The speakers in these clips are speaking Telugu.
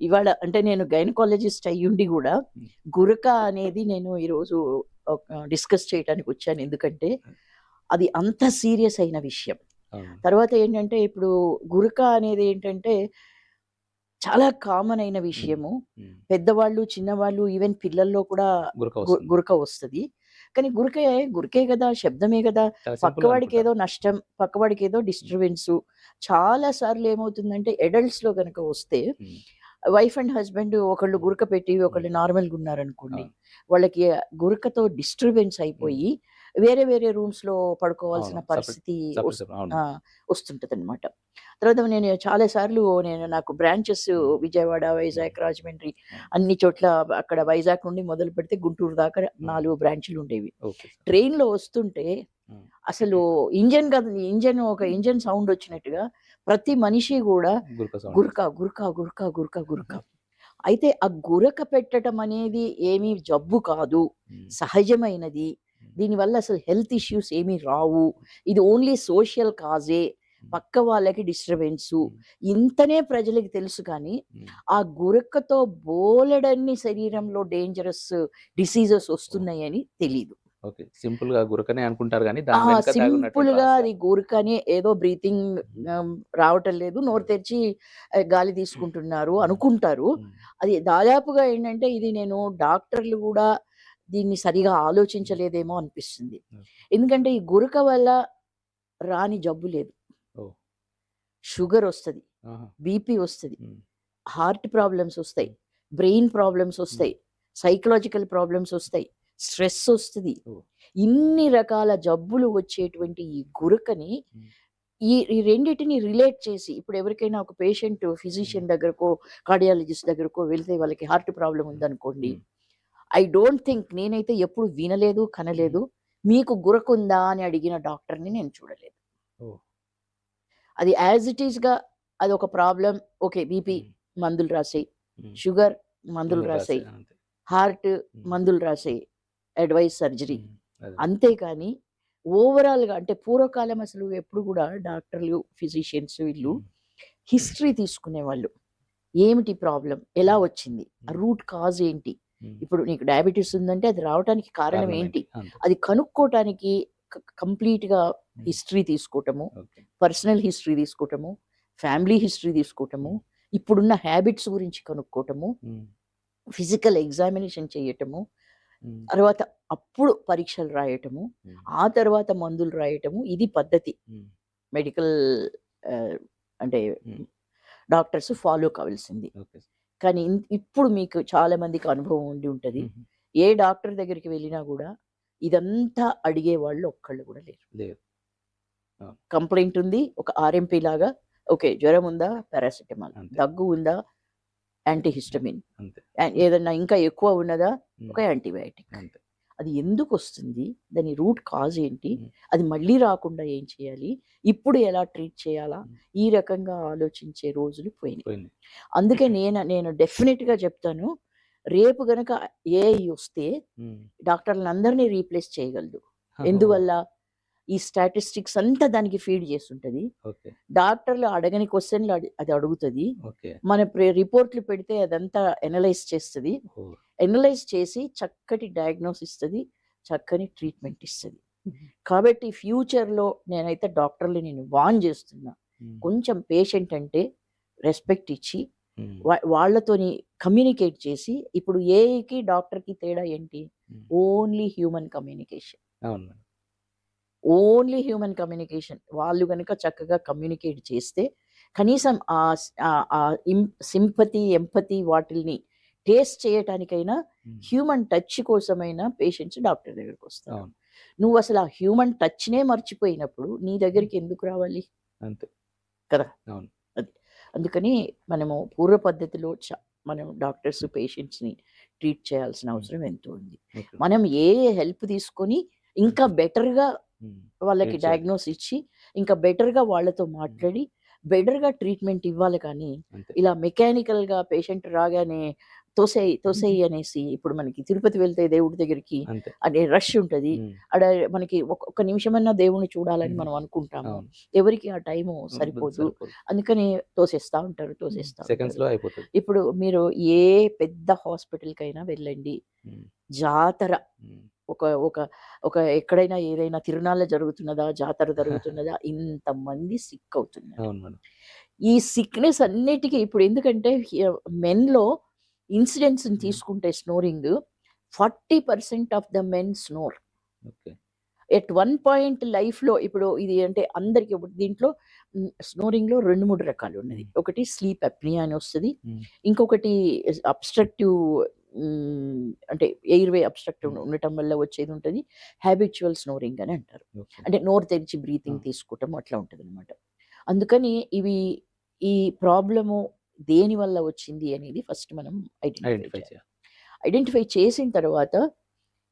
ఇవాళ అంటే నేను గైనకాలజిస్ట్ అయ్యుండి గూడా, హ్మ్. గురక అనేది నేను ఈరోజు డిస్కస్ చేయటానికి వచ్చాను. ఎందుకంటే, అది అంత సీరియస్ అయిన విషయం. అవును. తర్వాత ఏంటంటే, ఇప్పుడు గురక అనేది ఏంటంటే, చాలా కామన్ అయిన హ్మ్. విషయము. హ్మ్. పెద్దవాళ్ళు, చిన్నవాళ్ళు ఈవెన్ పిల్లల్లో కూడా గురక వస్తుంది. గురక వస్తది. కానీ గురకే గదా! శబ్దమే గదా! చాలా సింపుల్‌గా అనుకుంటారు. పక్కవాడికేదో నష్టం, పక్కవాడికేదో హ్మ్. డిస్టర్బెన్సు. చాలా సార్లు ఏమవుతుందంటే అడల్ట్స్‌లో గనక వస్తే హ్మ్. వైఫ్ అండ్ హస్బెండ్ ఒకళ్ళు హ్మ్. గురక పెట్టి, హ్మ్. ఒకళ్ళు నార్మల్‌గా ఉన్నారనుకోండి. అవును. వాళ్ళకి గురకతో డిస్టర్బెన్స్ హ్మ్. అయిపోయి వేరే వేరే రూమ్స్‌లో పడుకోవాల్సిన అవును. సెపరేట్ పరిస్థితి సెపరేట్ వస్ సెపరేట్ అవును. ఆ! వస్తుంటదనమాట. తర్వాత నేను చాలా సార్లు నాకు బ్రాంచెస్ హ్మ్. విజయవాడ, హ్మ్. వైజాగ్, రాజమండ్రి అవును. అన్ని చోట్ల అక్కడ వైజాగ్ నుండి మొదలుపెడితే గుంటూరు దాకా హ్మ్. 4 బ్రాంచులుండేవి. Okay sir. ట్రైన్‌లో వస్తుంటే హ్మ్. అసలు ఇంజిన్ సౌండ్ వచ్చినట్టుగా ప్రతి మనిషి గూడా గురక సౌండ్ గురక, చేస్తారు. గురక, గురక, గురక, గురక. అయితే ఆ గురక పెట్టటం అనేది ఏమీ జబ్బు కాదు. హ్మ్. సహజమైనది. హ్మ్. దీనివల్ల అసలు హెల్త్ ఇష్యూస్ ఏమీ రావు. ఇది ఓన్లీ సోషల్ కాజే. హ్మ్. పక్క వాళ్ళకి డిస్టర్బెన్సు. హ్మ్. ఇంతనే ప్రజలకి తెలుసు కానీ, హ్మ్. ఆ గురకతో బోలెడన్ని శరీరంలో డేంజరస్ డిసీజెస్ ఓహ్! వస్తున్నాయని తెలీదు. ఓకే. సింపుల్‌గా గురకనే అనుకుంటారు గానీ, ఆ! దాని వెనక దాగున్నటువంటి సింపుల్‌గా అది రహస్యాలు. గురకని ఏదో బ్రీతింగ్ హ్మ్. రావటం లేదు. నోరు హ్మ్. తెరిచి గాలి తీసుకుంటున్నారు హ్మ్. అనుకుంటారు. హ్మ్. అది దాదాపుగా ఏంటంటే ఇది నేను డాక్టర్లు గూడా దీన్ని సరిగా హ్మ్. ఆలోచించలేదేమో అనిపిస్తుంది. ఓకే. ఎందుకంటే ఈ గురక వల్ల రాని జబ్బు లేదు. ఓహ్! షుగరొస్తది. ఆహా! బీపీ వస్తది. హ్మ్. హార్ట్ ప్రాబ్లమ్స్ ఒస్తాయి. హ్మ్. బ్రెయిన్ ప్రాబ్లమ్స్ హ్మ్. ఒస్తాయి. సైకలాజికల్ ప్రాబ్లమ్స్ ఒస్తాయి. స్ట్రెస్ ఒస్తది. ఓహ్! ఇన్ని రకాల జబ్బులు వచ్చేటువంటి ఈ గురకని హ్మ్. ఈ రెండిటిని రిలేట్ చేసి ఇప్పుడు ఎవరికైనా ఒక పేషెంట్ హ్మ్. ఫిజిషియన్ దగ్గరకో, కార్డియాలజిస్ట్ దగ్గరకో వెళ్తే వాళ్ళకి హార్ట్ ప్రాబ్లమ్ హ్మ్. ఉందనుకోండి. హ్మ్. ఐ డోంట్ థింక్ నేనైతే ఎప్పుడు వినలేదు, హుహు. కనలేదు. మీకు గురకుందా అని అడిగిన డాక్టర్‌ని నేను చూడలేదు. ఓహ్! అది యాజ్ ఇట్ ఈస్‌గా అదొక ప్రాబ్లమ్. ఓకే. బీపీ హ్మ్. మందులు రాసేయి. హ్మ్. షుగర్ మందులు మందులు రాసి రాసేయి. అంతే. హార్ట్ హ్మ్. మందులు రాసేయి. Advice surgery. హ్మ్. అదే. అంతేకాని ఓవరాల్‌గా అంటే పూర్వకాలం అసలు ఎప్పుడు గూడా డాక్టర్లు, ఫిజిషియన్స్ వీళ్ళు హ్మ్. హిస్టరీ తీసుకునేవాళ్ళు. ఏమిటి ప్రాబ్లమ్? ఎలా హ్మ్. వచ్చింది? హ్మ్. రూట్ కాజ్ ఏంటి? హ్మ్. ఇప్పుడు నీకు డయాబెటిస్ ఉందంటే అది రావటానికి కారణం ఏంటి? కారణమేంటి? అంతే. అది కనుక్కోటానికి కంప్లీట్‌గా హ్మ్. హిస్టరీ తీసుకోవటము, ఓకే. పర్సనల్ హిస్టరీ తీసుకోవటము, ఫ్యామిలీ హిస్టరీ తీసుకోవటము, హ్మ్. ఇప్పుడున్న హ్యాబిట్స్ గురించి కనుక్కోవటము, హ్మ్. ఫిజికల్ ఎగ్జామినేషన్ చేయటము, హ్మ్. తర్వాత అప్పుడు పరీక్షలు రాయటము, హ్మ్. ఆ తర్వాత మందులు రాయటము ఇది పద్ధతి. హ్మ్. మెడికల్ ఆహ్, అంటే హ్మ్. డాక్టర్స్ ఫాలో కావాల్సింది. ఓకే. కానీ ఇప్పుడు మీకు చాలా మందికి అనుభవం ఉండి ఉంటది. హుహు. ఏ డాక్టర్ దగ్గరికి వెళ్ళినా గూడా ఇదంతా అడిగేవాళ్ళు ఒక్కళ్ళు గూడా లేరు. లేదు. అవును. కంప్లెయింట్ ఉంది. ఒక ఆర్ఎంపీ లాగా ఓకే. జ్వరం ఉందా? పారాసిటమాల్. అంతే. దగ్గు ఉందా? యాంటీహిస్టమిన్. అంతే. ఏదన్నా ఇంకా ఎక్కువ ఉన్నదా? ఒక హ్మ్. యాంటీబయాటిక్. అంతే. అది ఎందుకొస్తుంది? దాని రూట్ కాజ్ ఏంటి? హ్మ్. అది మళ్ళీ రాకుండా ఏం చేయాలి? ఇప్పుడు ఎలా ట్రీట్ చేయాలా? హ్మ్. ఈ రకంగా ఆలోచించే రోజులు పోయినాయి. పోయింది. అందుకే నేను డెఫినిట్‌గా చెప్తాను. రేపు గనక ఏఐ వస్తే హ్మ్. డాక్టర్‌లందరిని రీప్లేస్ చేయగలదు. ఓహ్! ఎందువల్ల? ఈ స్టాటిస్టిక్స్ అంతా దానికి ఫీడ్ చేసుంటది. ఓకే. డాక్టర్లు అడగని క్వెషన్‌లు అది అడుగుతది. ఓకే. మన రిపోర్ట్‌లు పెడితే అదంతా అనలైజ్ చేస్తది. ఓహ్! అనలైజ్ చేసి చక్కటి డయాగ్నోస్ ఇస్తది. చక్కని ట్రీట్మెంట్ ఇస్తది. హ్మ్. కాబట్టి ఫ్యూచర్‌లో నేనైతే డాక్టర్‌లని నేను వార్న్ చేస్తున్నా. హ్మ్. కొంచెం పేషెంట్ అంటే రెస్పెక్ట్ ఇచ్చి హ్మ్. వాళ్ళతోని కమ్యూనికేట్ చేసి ఇప్పుడు ఏఐకి, డాక్టర్‌కి తేడా ఏంటి? హ్మ్. Only human communication. అవును మేడం. Only human communication. వాళ్ళు గనక చక్కగా కమ్యూనికేట్ చేస్తే కనీసం సింపతి, ఎంపతి వాటిల్ని టేస్ట్ చేయటానికైనా హ్మ్. హ్యూమన్ టచ్ కోసమైనా పేషెంట్స్ డాక్టర్ దగ్గరకొస్తారు. అవును. నువ్వసలు ఆ హ్యూమన్ టచ్‌నే మర్చిపోయినప్పుడు నీ హ్మ్. దగ్గరికి ఎందుకు రావాలి? అంతే. కదా! అవును. అది. అందుకని మనము పూర్వ పద్ధతిలో మనం డాక్టర్స్, పేషెంట్స్‌ని ట్రీట్ చేయాల్సిన హ్మ్. అవసరం ఎంతో ఉంది. ఓకే. మనం హెల్ప్ తీసుకొని హ్మ్. ఇంకా బెటర్‌గా హ్మ్. వాళ్ళకి ట్రీట్ చేయాలి. డయాగ్నోస్ ఇచ్చి, ఇంకా బెటర్‌గా వాళ్ళతో హ్మ్. మాట్లాడి, బెటర్‌గా ట్రీట్మెంట్ ఇవ్వాలి కానీ, అంతే. ఇలా మెకానికల్‌గా పేషెంట్ రాగానే తోసేయి అనేసి ఇప్పుడు మనకి తిరుపతి వెళ్తే దేవుడి దగ్గరికి అంతే. అనే రష్ ఉంటది. ఉమ్, ఆడ మనకి ఒక్క నిమిషమన్నా దేవుడిని చూడాలని మనం అనుకుంటాము. అవును. ఎవరికి ఆ టైము సరిపోదు. సరిపోదు. అందుకని తోసేస్తా ఉంటారు. సెకండ్స్ లో అయిపోతుంది. ఇప్పుడు మీరు ఏ పెద్ద హాస్పిటల్‌కైనా వెళ్ళండి. ఉమ్, జాతర ఉమ్, ఒక ఒక ఒక ఎక్కడైనా ఏదైనా తిరునాళ్ళ జరుగుతున్నదా? జాతర జరుగుతున్నదా? ఇంతమంది సిక్ అవుతున్నారు. అవును మేడం. ఈ సిక్‌నెస్ అన్నిటికి ఇప్పుడు ఎందుకంటే మెన్‌లో ఇన్సిడెంట్స్‌ని తీసుకుంటే snoring 40% of the men snore. Okay. At one point లైఫ్‌లో ఇప్పుడు ఇది అంటే అందరికి ఇప్పుడు దీంట్లో స్నోరింగ్‌లో 2, 3 రకాలు ఉన్నది. ఒకటి స్లీప్ అప్నియా అని వస్తది. ఉమ్, ఇంకొకటి అబ్స్ట్రక్టివ్ అంటే ఎయిర్‌వే అబ్స్ట్రక్టివ్ Hmm. ఉండటం వల్ల వచ్చేది ఉంటది. హ్యాబిచ్యువల్ స్నోరింగ్ అని అంటారు. ఓకే. అంటే నోరు తెరిచి బ్రీతింగ్ Ah. తీసుకోవటం అట్లా ఉంటదనమాట. అందుకని ఈ ప్రాబ్లము దేని వల్ల వచ్చింది అనేది ఫస్ట్ మనం ఐడెంటిఫై ఐడెంటిఫై చేయాలి. చేయాలి. ఐడెంటిఫై చేసిన తర్వాత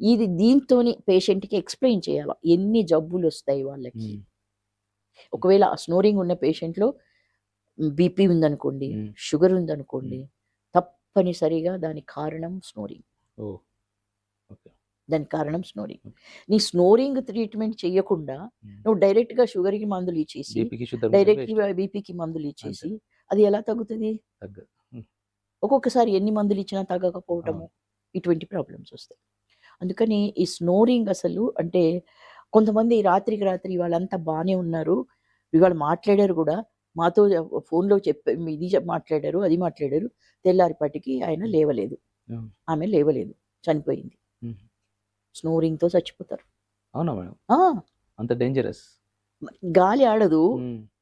ఇది దీంతోని పేషెంట్‌కి ఎక్స్‌ప్లెయిన్ చేయాల. ఎన్ని జబ్బులొస్తాయి వాళ్ళకి. ఉమ్, ఒకవేళ ఆ స్నోరింగ్ ఉన్న పేషెంట్‌లో బీపీ ఉందనుకోండి, ఉమ్, షుగర్ ఉందనుకోండి, తప్పనిసరిగా దానికి కారణం స్నోరింగ్. ఓ ఓకే. దానికి కారణం స్నోరింగ్. నీ స్నోరింగ్ ట్రీట్మెంట్ చెయ్యకుండా నువ్వు డైరెక్ట్‌గా షుగర్‌కి మందులు ఇచ్చేసి, బీపీకి శుద్ధ డైరెక్ట్‌గా బీపీకి మందులు ఇచ్చేసి అది ఎలా తగ్గుతది? తగ్గదు. ఒక్కొక్కసారి ఎన్ని మందులు ఇచ్చినా తగ్గకపోవటము, అవును. ఇటువంటి ప్రాబ్లమ్స్ వస్తాయి. అందుకని ఈ స్నోరింగ్ అసలు అంటే కొంతమంది రాత్రికి రాత్రి వాళ్ళంతా బానే ఉన్నారు. ఇవాళ మాట్లాడారు గూడా. మాతో ఫోన్‌లో మాట్లాడారు, అది మాట్లాడారు. తెల్లారిపాటికి ఆయన లేవలేదు. అవును. ఆమె లేవలేదు. చనిపోయింది. ఉమ్. స్నోరింగ్‌తో చచ్చిపోతారు. అవునా మేడం? ఆ! అంత డేంజరస్. గాలి ఆడదు.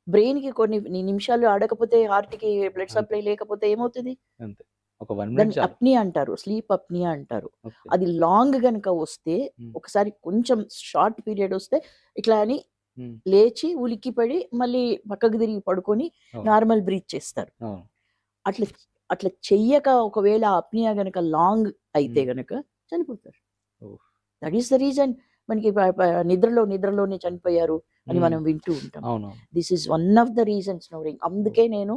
బ్రెయిన్‌కి కొన్ని నిమిషాలు ఆడకపోతే హార్ట్‌కి బ్లడ్ అంతే. సప్లై లేకపోతే ఏమవుతది? అంతే. ఒక 1 మినిట్ దాన్ని చాలు. అప్నియా అంటారు. స్లీప్ అప్నియా అంటారు. ఓకే. అది లాంగ్ గనుక వస్తే ఉమ్, ఒకసారి కొంచెం షార్ట్ పీరియడ్ వస్తే ఇట్లా అని ఉమ్, లేచి ఉలిక్కిపడి మళ్ళీ పక్కకు తిరిగి పడుకొని అవును. నార్మల్ బ్రీత్ చేస్తారు. అవును. అట్లా అట్లా చెయ్యక ఒకవేళ అప్నియా గనక లాంగ్ అయితే గనక చనిపోతారు. ఓహ్! దట్ ఈస్ ద రీజన్ మనకి నిద్రలోనే చనిపోయారు అని మనం వింటూ ఉంటాం. అవునవును. This is one of the reasons snoring. అందుకే నేను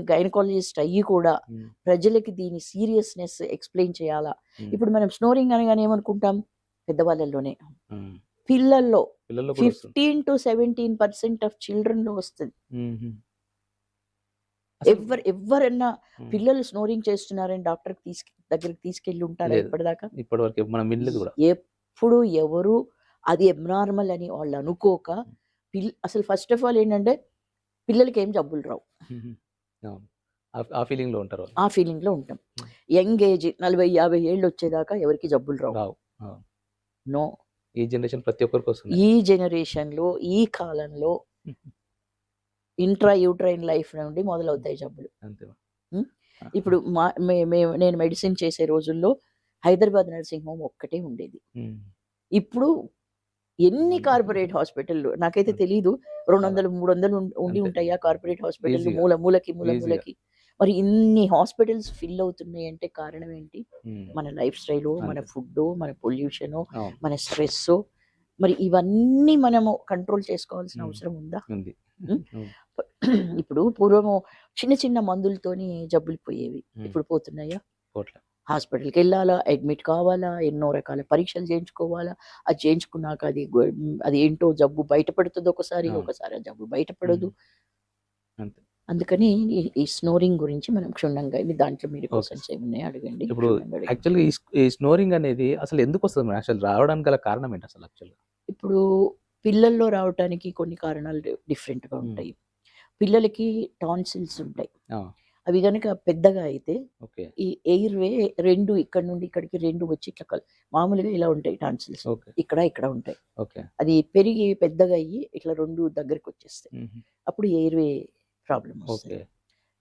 గైనకాలజిస్ట్ అయ్యి కూడా ప్రజలకి దీని సీరియస్‌నెస్ ఎక్స్‌ప్లెయిన్ చేయాలా. ఇప్పుడు మనం స్నోరింగ్ అనగానే ఏమనుకుంటాం? పెద్దవాళ్ళలోనే. పిల్లల్లో పిల్లల్లో కూడా వస్తుంది. 15-17% ఆఫ్ చిల్డ్రన్‌లో వస్తది. హుహు. అసలు ఎవ్వరన్నా హ్మ్. పిల్లలు స్నోరింగ్ చేస్తున్నారని డాక్టర్‌కి దగ్గరికి తీసుకెళ్ళి ఉంటారా లేదు. ఇప్పటిదాకా? ఇప్పటివరకు మనం వినలేదు కూడా. ఎప్పుడు ఎవరు అది అబ్నార్మల్ అని వాళ్ళు అనుకోక అసలు ఫస్ట్ ఆఫ్ ఆల్ ఏంటంటే పిల్లలకి ఏం జబ్బులు రావు. హుహు. అవును. ఆ ఫీలింగ్‌లో ఉంటారు వాళ్ళు. ఆ ఫీలింగ్‌లో ఉంటాం. హ్మ్. యంగ్ ఏజ్ 40-50 ఏళ్ళు వచ్చేదాకా ఎవరికీ జబ్బులు రావు. రావు. అవును. నో. ఈ జనరేషన్ ప్రతి ఒక్కరికి వస్తున్నాయి. ఈ జనరేషన్‌లో ఈ కాలంలో ఇంట్రా యూట్రైన్ లైఫ్ నుండి మొదలవుతాయి జబ్బులు. అంతే. హ్మ్. ఇప్పుడు నేను మెడిసిన్ చేసే రోజుల్లో హైదరాబాద్ నర్సింగ్ హోమ్ ఒక్కటే ఉండేది. హ్మ్. ఇప్పుడు ఎన్ని కార్పొరేట్ హాస్పిటల్‌లు నాకైతే తెలీదు. 200, 300 ఉండి అంతే. ఉంటాయా కార్పొరేట్ హాస్పిటల్‌లు ఈజీగా. మూలకి. ఈజీగా. మరి ఇన్ని హాస్పిటల్స్ ఫిల్ అవుతున్నాయి అంటే కారణం ఏంటి? హ్మ్. మన లైఫ్ స్టైలు, మన అంతే. ఫుడ్డు, మన పొల్యూషను, అవును. మన స్ట్రెస్సు. మరి ఇవన్నీ మనము కంట్రోల్ చేసుకోవాల్సిన అవసరం ఉందా? ఉంది. హ్మ్. అవును. ఇప్పుడు పూర్వము చిన్న మందులతోని జబ్బులు పోయేవి. ఇప్పుడు పోతున్నాయా? పోట్లే. హాస్పిటల్‌కెళ్ళాలా, అడ్మిట్ కావాలా, ఎన్నో రకాల పరీక్షలు చేయించుకోవాలా. అది చేయించుకున్నాక అది ఏంటో జబ్బు బయటపడుతది ఒకసారి, అవును. ఒకసారి ఆ జబ్బు బయటపడదు. అంతే. అందుకని ఈ స్నోరింగ్ గురించి మనం క్షుణ్ణంగా దాంట్లో మీరు ఓకే. క్వెషన్స్ ఏమున్నాయో అడగండి. ఇప్పుడు క్షుణ్ణంగా అడగండి. యాక్చువల్‌గా ఈ స్నోరింగ్ అనేది అసలు ఎందుకొస్తది మేడం? అసలు రావడానికి గల కారణం ఏంటి అసలు యాక్చువల్‌గా? ఇప్పుడు పిల్లల్లో రావటానికి కొన్ని కారణాలు డిఫరెంట్‌గా హ్మ్. ఉంటాయి. పిల్లలకి టాన్సిల్స్ ఉంటాయి. ఆ! అవి గనక పెద్దగా అయితే ఓకే. ఈ ఎయిర్‌వే 2 ఇక్కడి నుండి ఇక్కడికి 2 వచ్చి ఇట్లా మామూలుగా ఇలా ఉంటాయి టాన్సిల్స్. ఓకే. ఇక్కడ ఉంటాయి. ఓకే. అది పెరిగి పెద్దగా అయ్యి ఇట్లా 2 దగ్గరకొచ్చేస్తాయి. హుహు. అప్పుడు ఎయిర్‌వే ప్రాబ్లమ్ ఓకే. వస్తది.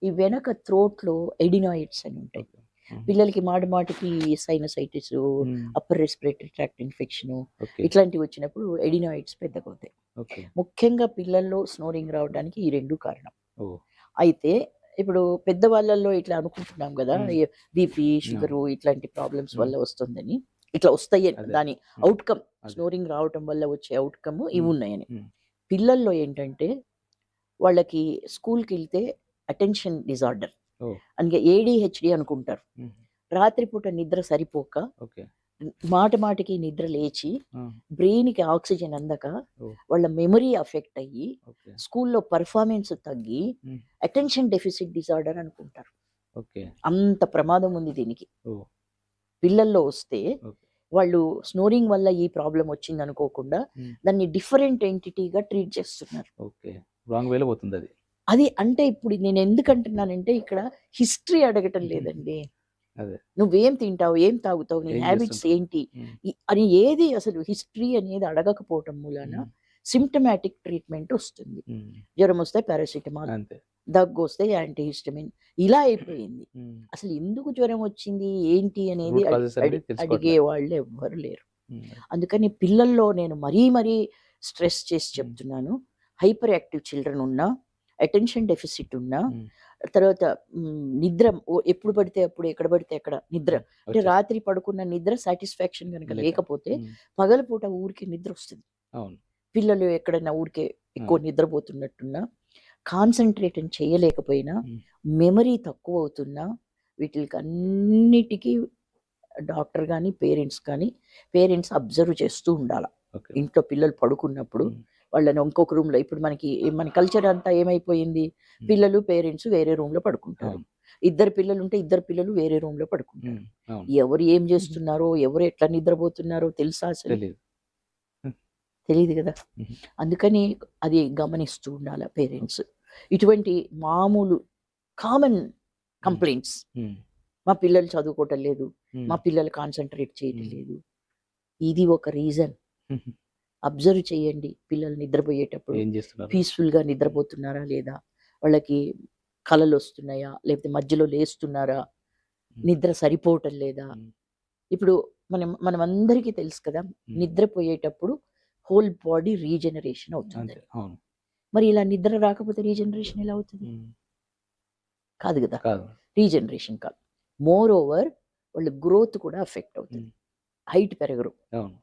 ఈ వెనక థ్రోట్‌లో ఎడినాయిడ్స్ అని ఉంటాయి. ఓకే. హుహు. పిల్లలకి మాటికి సైనసైటిస్, హ్మ్. Upper respiratory tract infection okay. ఇట్లాంటివి వచ్చినప్పుడు ఎడినాయిడ్స్ పెద్దగవుతాయి. ఓకే. ముఖ్యంగా పిల్లల్లో స్నోరింగ్ రావడానికి ఈ 2 కారణం. ఓహ్! అయితే ఇప్పుడు పెద్దవాళ్ళల్లో ఇట్లా అనుకుంటున్నాం గదా! హ్మ్. బీపీ, అవును. షుగరు ఇట్లాంటి ప్రాబ్లమ్స్ హ్మ్. వల్ల వస్తుందని. ఇట్లా వస్తాయని అదే. దాని హ్మ్. ఔట్‌కమ్ అదే. స్నోరింగ్ రావటం వల్ల వచ్చే ఔట్‌కమ్ హ్మ్. ఇవున్నాయని. హ్మ్. పిల్లల్లో ఏంటంటే వాళ్ళకి స్కూల్‌కెళ్తే అటెన్షన్ డిజార్డర్ ఓహ్! అందుకే ఏడీహెచ్‌డీ అనుకుంటారు. హ్మ్. రాత్రిపూట నిద్ర సరిపోక, ఓకే. మాట మాటికి నిద్ర లేచి, ఆ! బ్రెయిన్‌కి ఆక్సిజన్ అందక, ఓహ్! వాళ్ళ మెమరీ అఫెక్ట్ అయ్యి, ఓకే. స్కూల్‌లో పెర్ఫార్మెన్స్ తగ్గి, హ్మ్. అటెన్షన్ డెఫిసిట్ డిజార్డర్ అనుకుంటారు. ఓకే. అంత ప్రమాదం ఉంది దీనికి. ఓహ్! పిల్లల్లో వస్తే ఓకే. వాళ్ళు స్నోరింగ్ వల్ల ఈ ప్రాబ్లమ్ వచ్చిందనుకోకుండా హ్మ్. దాన్ని డిఫరెంట్ ఎంటిటీగా ట్రీట్ చేస్తున్నారు. ఓకే. రాంగ్ వేలో పోతుందది. అది అంటే ఇప్పుడు నేను ఎందుకంటున్నానంటే ఇక్కడ హిస్టరీ అడగటం లేదండి. అదే. నువ్వేం తింటావు? ఏం తాగుతావు? నీ ఏం హ్యాబిట్స్ చేస్తుంటావు? ఏంటి? హ్మ్. అని ఏది అసలు హిస్టరీ అనేది అడగకపోవటం మూలాన హ్మ్. సింప్టమాటిక్ ట్రీట్మెంట్ వస్తుంది. హ్మ్. జ్వరం వస్తే పారాసిటమాల్, అంతే. దగ్గొస్తే యాంటీహిస్టమిన్ ఇలా అయిపోయింది. హ్మ్. అసలు ఎందుకు జ్వరం వచ్చింది? ఏంటి అనేది రూట్ కాజెస్ అనేది అడిగే తెలుసుకోవట్లే. వాళ్ళు ఎవ్వరు లేరు. హ్మ్. అందుకని పిల్లల్లో నేను మరీ స్ట్రెస్ చేసి హ్మ్. చెప్తున్నాను. హైపర్ యాక్టివ్ చిల్డ్రన్ ఉన్నా, అటెన్షన్ డెఫిసిట్ ఉన్నా, హ్మ్. తర్వాత నిద్ర ఎప్పుడు పడితే అప్పుడు, ఎక్కడ పడితే అక్కడ నిద్ర. హ్మ్. అంటే వచ్చేస్తుంది. రాత్రి పడుకున్న నిద్ర సాటిస్ఫాక్షన్ గనక లేక. లేకపోతే హ్మ్. పగలుపూట ఊరికే నిద్రొస్తది. అవును. పిల్లలు ఎక్కడైనా ఊరికే ఎక్కువ ఆ! నిద్రపోతున్నట్టున్నా, కాన్సంట్రేషన్ చేయలేకపోయినా, హ్మ్. మెమరీ తక్కువవుతున్నా, వీటిలకన్నిటికి డాక్టర్ గాని, పేరెంట్స్ అబ్జర్వ్ చేస్తూ ఉండాల. ఓకే. ఇంట్లో పిల్లలు పడుకున్నప్పుడు హ్మ్. వాళ్ళని ఇంకొక రూమ్‌లో ఇప్పుడు మన కల్చర్ అంతా ఏమైపోయింది? హ్మ్. పిల్లలు, పేరెంట్స్ వేరే రూమ్‌లో పడుకుంటారు. అవును. ఇద్దరు పిల్లలుంటే ఇద్దరు పిల్లలు వేరే రూమ్‌లో పడుకుంటారు. హ్మ్. అవును. ఎవరు ఏం జేస్తున్నారో, ఎవరు ఎట్లా నిద్రపోతున్నారో తెలుసా అసలు? తెలీదు. హ్మ్. తెలీదు గదా! హుహు. అందుకని అది గమనిస్తూ ఉండాల పేరెంట్స్. ఇటువంటి మామూలు కామన్ హ్మ్. కంప్లెయింట్స్. హ్మ్. మా పిల్లలు చదువుకోవటం లేదు. హ్మ్. మా పిల్లలు కాన్సంట్రేట్ చేయటం హ్మ్. లేదు. ఇది ఒక రీజన్. హుహు. అబ్జర్వ్ చేయండి పిల్లలు నిద్రపోయేటప్పుడు. ఏం చేస్తున్నారు? పీస్‌ఫుల్‌గా హ్మ్. నిద్రపోతున్నారా లేదా? వాళ్ళకి కలలొస్తున్నాయా? లేకపోతే మధ్యలో లేస్తున్నారా? హ్మ్. నిద్ర సరిపోవటం లేదా? హ్మ్. ఇప్పుడు మనమందరికీ తెలుసు కదా! హ్మ్. నిద్రపోయేటప్పుడు హోల్ బాడీ రీజనరేషన్ అంతే. అవుతుందని. అవును. మరి ఇలా నిద్ర రాకపోతే రీజనరేషన్ ఎలా అవుతది? హ్మ్. కాదు గదా! కాదు. రీజనరేషన్ కాదు. మోర్ ఓవర్ వాళ్ళ గ్రోత్ కూడా అఫెక్ట్ అవుతది. హ్మ్. హైట్ పెరగరు. అవును.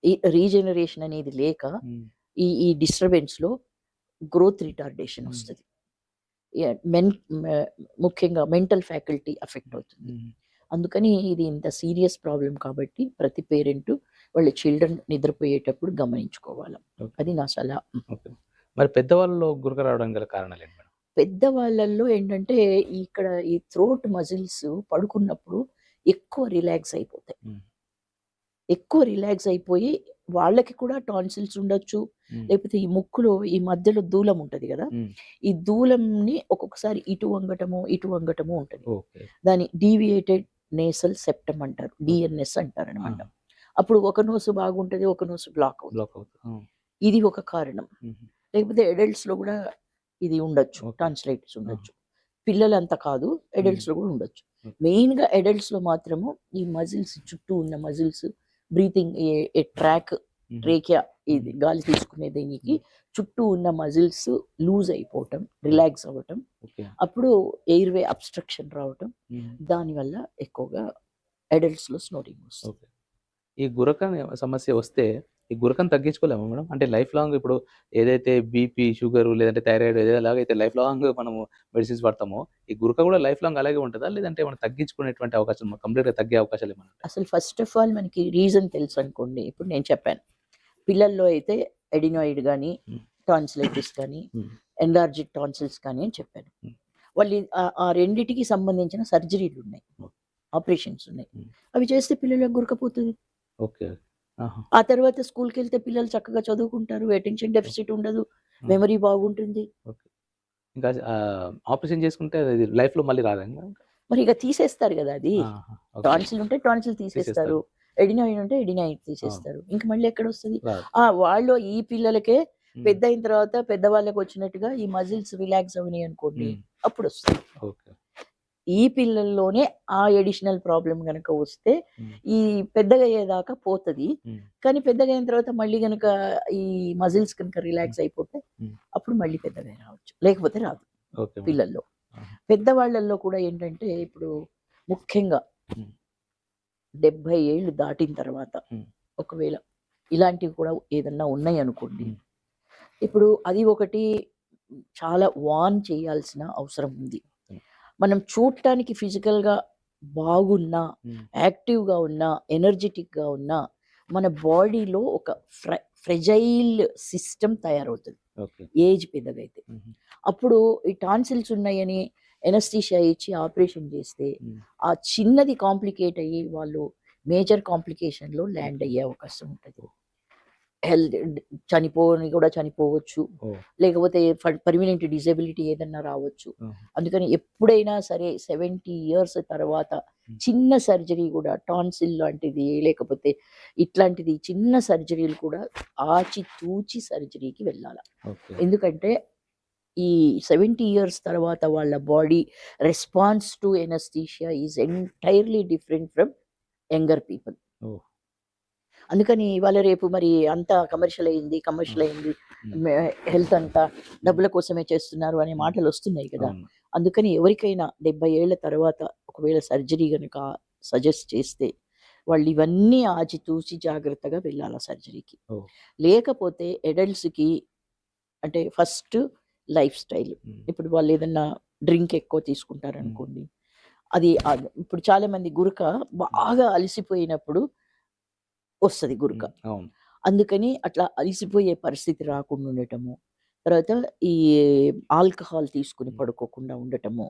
ఈ రీజనరేషన్ అనేది లేక హ్మ్. ఈ డిస్టర్బెన్స్‌లో గ్రోత్ రిటార్డేషన్ హ్మ్. వస్తది. యాహ్! ముఖ్యంగా మెంటల్ ఫ్యాకల్టీ అఫెక్ట్ హ్మ్. అవుతుంది. హ్మ్. అందుకని ఇది ఇంత సీరియస్ ప్రాబ్లమ్ కాబట్టి ప్రతి పేరెంటు వాళ్ళ చిల్డ్రన్ నిద్రపోయేటప్పుడు గమనించుకోవాల. ఓకే. అది నా సలహా. ఓకే. మరి పెద్దవాళ్ళలో గురక రావడానికి గల కారణాలేంటి మేడం? పెద్దవాళ్ళల్లో ఏంటంటే ఇక్కడ ఈ థ్రోట్ మజిల్స్ పడుకున్నప్పుడు ఎక్కువ రిలాక్స్ అయిపోతాయి. హ్మ్. ఎక్కువ రిలాక్స్ అయిపోయి వాళ్ళకి కూడా టాన్సిల్స్ ఉండొచ్చు. హ్మ్. లేకపోతే ఈ ముక్కులో ఈ మధ్యలో దూలం ఉంటది గదా! హ్మ్. ఈ దూలంని ఒక్కొక్కసారి ఇటు వంగటము ఉంటది. ఓకే. దాన్ని డీవియేటెడ్ నేసల్ సెప్టమ్ అంటారు. ఓకే. డీఎన్ఎస్ ఆ! అంటారనమాట. అప్పుడు ఒక నోసు బాగుంటది. ఒక నోసు బ్లాక్ అవుతది. బ్లాక్ అవుతుంది. ఆ! ఇది ఒక కారణం. హుహు. లేకపోతే అడల్ట్స్‌లో గూడా ఇది ఉండొచ్చు. ఓకే. టాన్సిలైటిస్ ఆ! ఉండొచ్చు. పిల్లలంత కాదు. హ్మ్. అడల్ట్స్‌లో గూడా ఉండొచ్చు. ఓకే. మెయిన్‌గా అడల్ట్స్‌లో మాత్రము ఈ మజిల్స్ చుట్టూ ఉన్న మజిల్స్ బ్రీతింగ్ ఏ ట్రాక్ హుహు. ట్రేకియా ఇది హ్మ్. గాలి తీసుకునే దీనికి హ్మ్. చుట్టూ ఉన్న మజిల్స్ లూజ్ అయిపోవటం, ఓకే. రిలాక్స్ అవ్వటం. ఓకే. అప్పుడు ఎయిర్‌వే అబ్‌స్ట్రక్షన్ రావటం. హ్మ్. దానివల్ల ఎక్కువగా అడల్ట్స్‌లో స్నోరింగ్ వస్తుంది. ఓకే. ఈ గురక అనే సమస్య వస్తే, ఈ గురకను తగ్గించుకోలేమా మేడం? అంటే లైఫ్ లాంగ్ ఇప్పుడు ఏదైతే బీపీ, షుగరు లేదంటే థైరాయిడ్ ఎలాగైతే లైఫ్ లాంగ్ మనము మెడిసిన్స్ వాడతామో, ఈ గురక కూడా లైఫ్ లాంగ్ అలాగే ఉంటదా? లేదంటే ఏమైనా తగ్గించుకునేటువంటి అవకాశం కంప్లీట్‌గా తగ్గే అవకాశాలు ఏమైనా ఉంటాయా? అసలు ఫస్ట్ ఆఫ్ ఆల్ మనకి రీజన్ తెలుసనుకోండి. ఇప్పుడు నేను చెప్పాను. పిల్లల్లో అయితే అడినాయిడ్ గాని, హ్మ్. టాన్సిలైటిస్ గాని, హ్మ్. ఎన్లార్జ్డ్ టాన్సిల్స్ కానీ అని చెప్పాను. హ్మ్. వాళ్ళు ఆ రెండిటికి సంబంధించిన సర్జరీలున్నాయి. ఓకే. ఆపరేషన్స్ ఉన్నాయి. హ్మ్. అవి చేస్తే పిల్లలకు గురకపోతది. ఓకే. ఆహా! ఆ తర్వాత స్కూల్‌కెళ్తే పిల్లలు చక్కగా చదువుకుంటారు. Attention okay. డెఫిసిట్ ఉండదు. ఆ! మెమరీ బాగుంటుంది. ఓకే. ఇంకా ఆపరేషన్ చేసుకుంటే అది లైఫ్‌లో మళ్ళీ రాదా ఇంగ? మరి ఇక తీసేస్తారు గదా! అది. ఆహా! ఓకే. టాన్సిల్ ఉంటే టాన్సిల్ తీసేస్తారు. తీసేస్తారు. ఎడినాయిడ్ ఉంటే ఎడినాయిడ్ అవును. తీసేస్తారు. ఇంక మళ్ళీ ఎక్కడొస్తది? రాదు. వాళ్ళు ఈ పిల్లలకే హ్మ్. పెద్దయిన తర్వాత పెద్దవాళ్ళకొచ్చినట్టుగా ఈ మజిల్స్ రిలాక్స్ అవినాయనుకోండి హ్మ్. అప్పుడొస్తది. ఓకే. ఈ పిల్లల్లోనే ఆ అడిషనల్ ప్రాబ్లమ్ గనక వస్తే హ్మ్. ఈ పెద్దగయ్యేదాకా పోతది. హ్మ్. కానీ పెద్దగయిన తర్వాత మళ్ళీ గనక ఈ మజిల్స్ కనుక హ్మ్. రిలాక్స్ అయిపోతే హ్మ్. అప్పుడు మళ్ళీ పెద్దగా రావచ్చు. లేకపోతే రాదు ఓకే మేడం. పిల్లల్లో. ఆహా! పెద్దవాళ్ళల్లో కూడా ఏంటంటే ఇప్పుడు ముఖ్యంగా హ్మ్. 70 ఏళ్ళు దాటిన తర్వాత హ్మ్. ఒకవేళ ఇలాంటివి కూడా ఏదన్నా ఉన్నాయనుకోండి. హ్మ్. ఇప్పుడు అది ఒకటి చాలా వార్న్ చేయాల్సిన అవసరం ఉంది. హ్మ్. మనం చూడటానికి ఫిజికల్‌గా బాగున్నా, హ్మ్. యాక్టివ్‌గా ఉన్నా, ఎనర్జిటిక్‌గా ఉన్నా, మన బాడీలో ఒక ఫ్రెజైల్ సిస్టమ్ తయారవుతది. ఓకే. ఏజ్ పెద్దగైతే. హుహు. అప్పుడు ఈ టాన్సిల్స్ ఉన్నాయని ఎనస్థీషియా ఇచ్చి ఆపరేషన్ చేస్తే, హ్మ్. ఆ చిన్నది కాంప్లికేట్ అయ్యి వాళ్ళు మేజర్ కాంప్లికేషన్‌లో ల్యాండ్ అయ్యే అవకాశం ఉంటది. ఓహ్! హెల్త్ చనిపోవచ్చు. ఓహ్! లేకపోతే పర్మనెంట్ డిజబిలిటీ ఏదన్నా రావచ్చు. ఆహా! అందుకని ఎప్పుడైనా సరే 70 ఇయర్స్ తర్వాత హ్మ్. చిన్న సర్జరీ గూడా టాన్సిల్ లాంటిది, లేకపోతే ఇట్లాంటిది చిన్న సర్జరీలు కూడా ఆచితూచి సర్జరీకి వెళ్ళాల. ఓకే. ఎందుకంటే ఈ 70 ఇయర్స్ తర్వాత వాళ్ళ body response to anaesthesia is entirely different from younger people. Oh! అందుకని ఇవాళ రేపు మరి అంతా కమర్షియల్ ఆ! అయింది. హ్మ్. హెల్త్ అంతా హ్మ్. డబ్బుల కోసమే చేస్తున్నారు అనే హ్మ్. మాటలొస్తున్నాయి కదా! అవును. అందుకని ఎవరికైనా 70 ఏళ్ల తర్వాత ఒకవేళ సర్జరీ గనుక సజెస్ట్ చేస్తే వాళ్ళు ఇవన్నీ ఆచితూచి జాగ్రత్తగా వెళ్ళాల సర్జరీకి. ఓహ్! లేకపోతే అడల్ట్స్‌కి అంటే ఫస్ట్ లైఫ్ స్టైల్. హ్మ్. ఇప్పుడు వాళ్ళేదన్నా డ్రింక్ ఎక్కువ హ్మ్. తీసుకుంటారనుకోండి. అది ఇప్పుడు చాలామంది గురక హ్మ్. బాగా అలసిపోయినప్పుడు వస్తది గురక. హ్మ్. అవును. అందుకని అట్లా అలిసిపోయే పరిస్థితి రాకుండా ఉండటము. తర్వాత ఈ ఆల్కహాల్ తీసుకొని హ్మ్. పడుకోకుండా ఉండటము.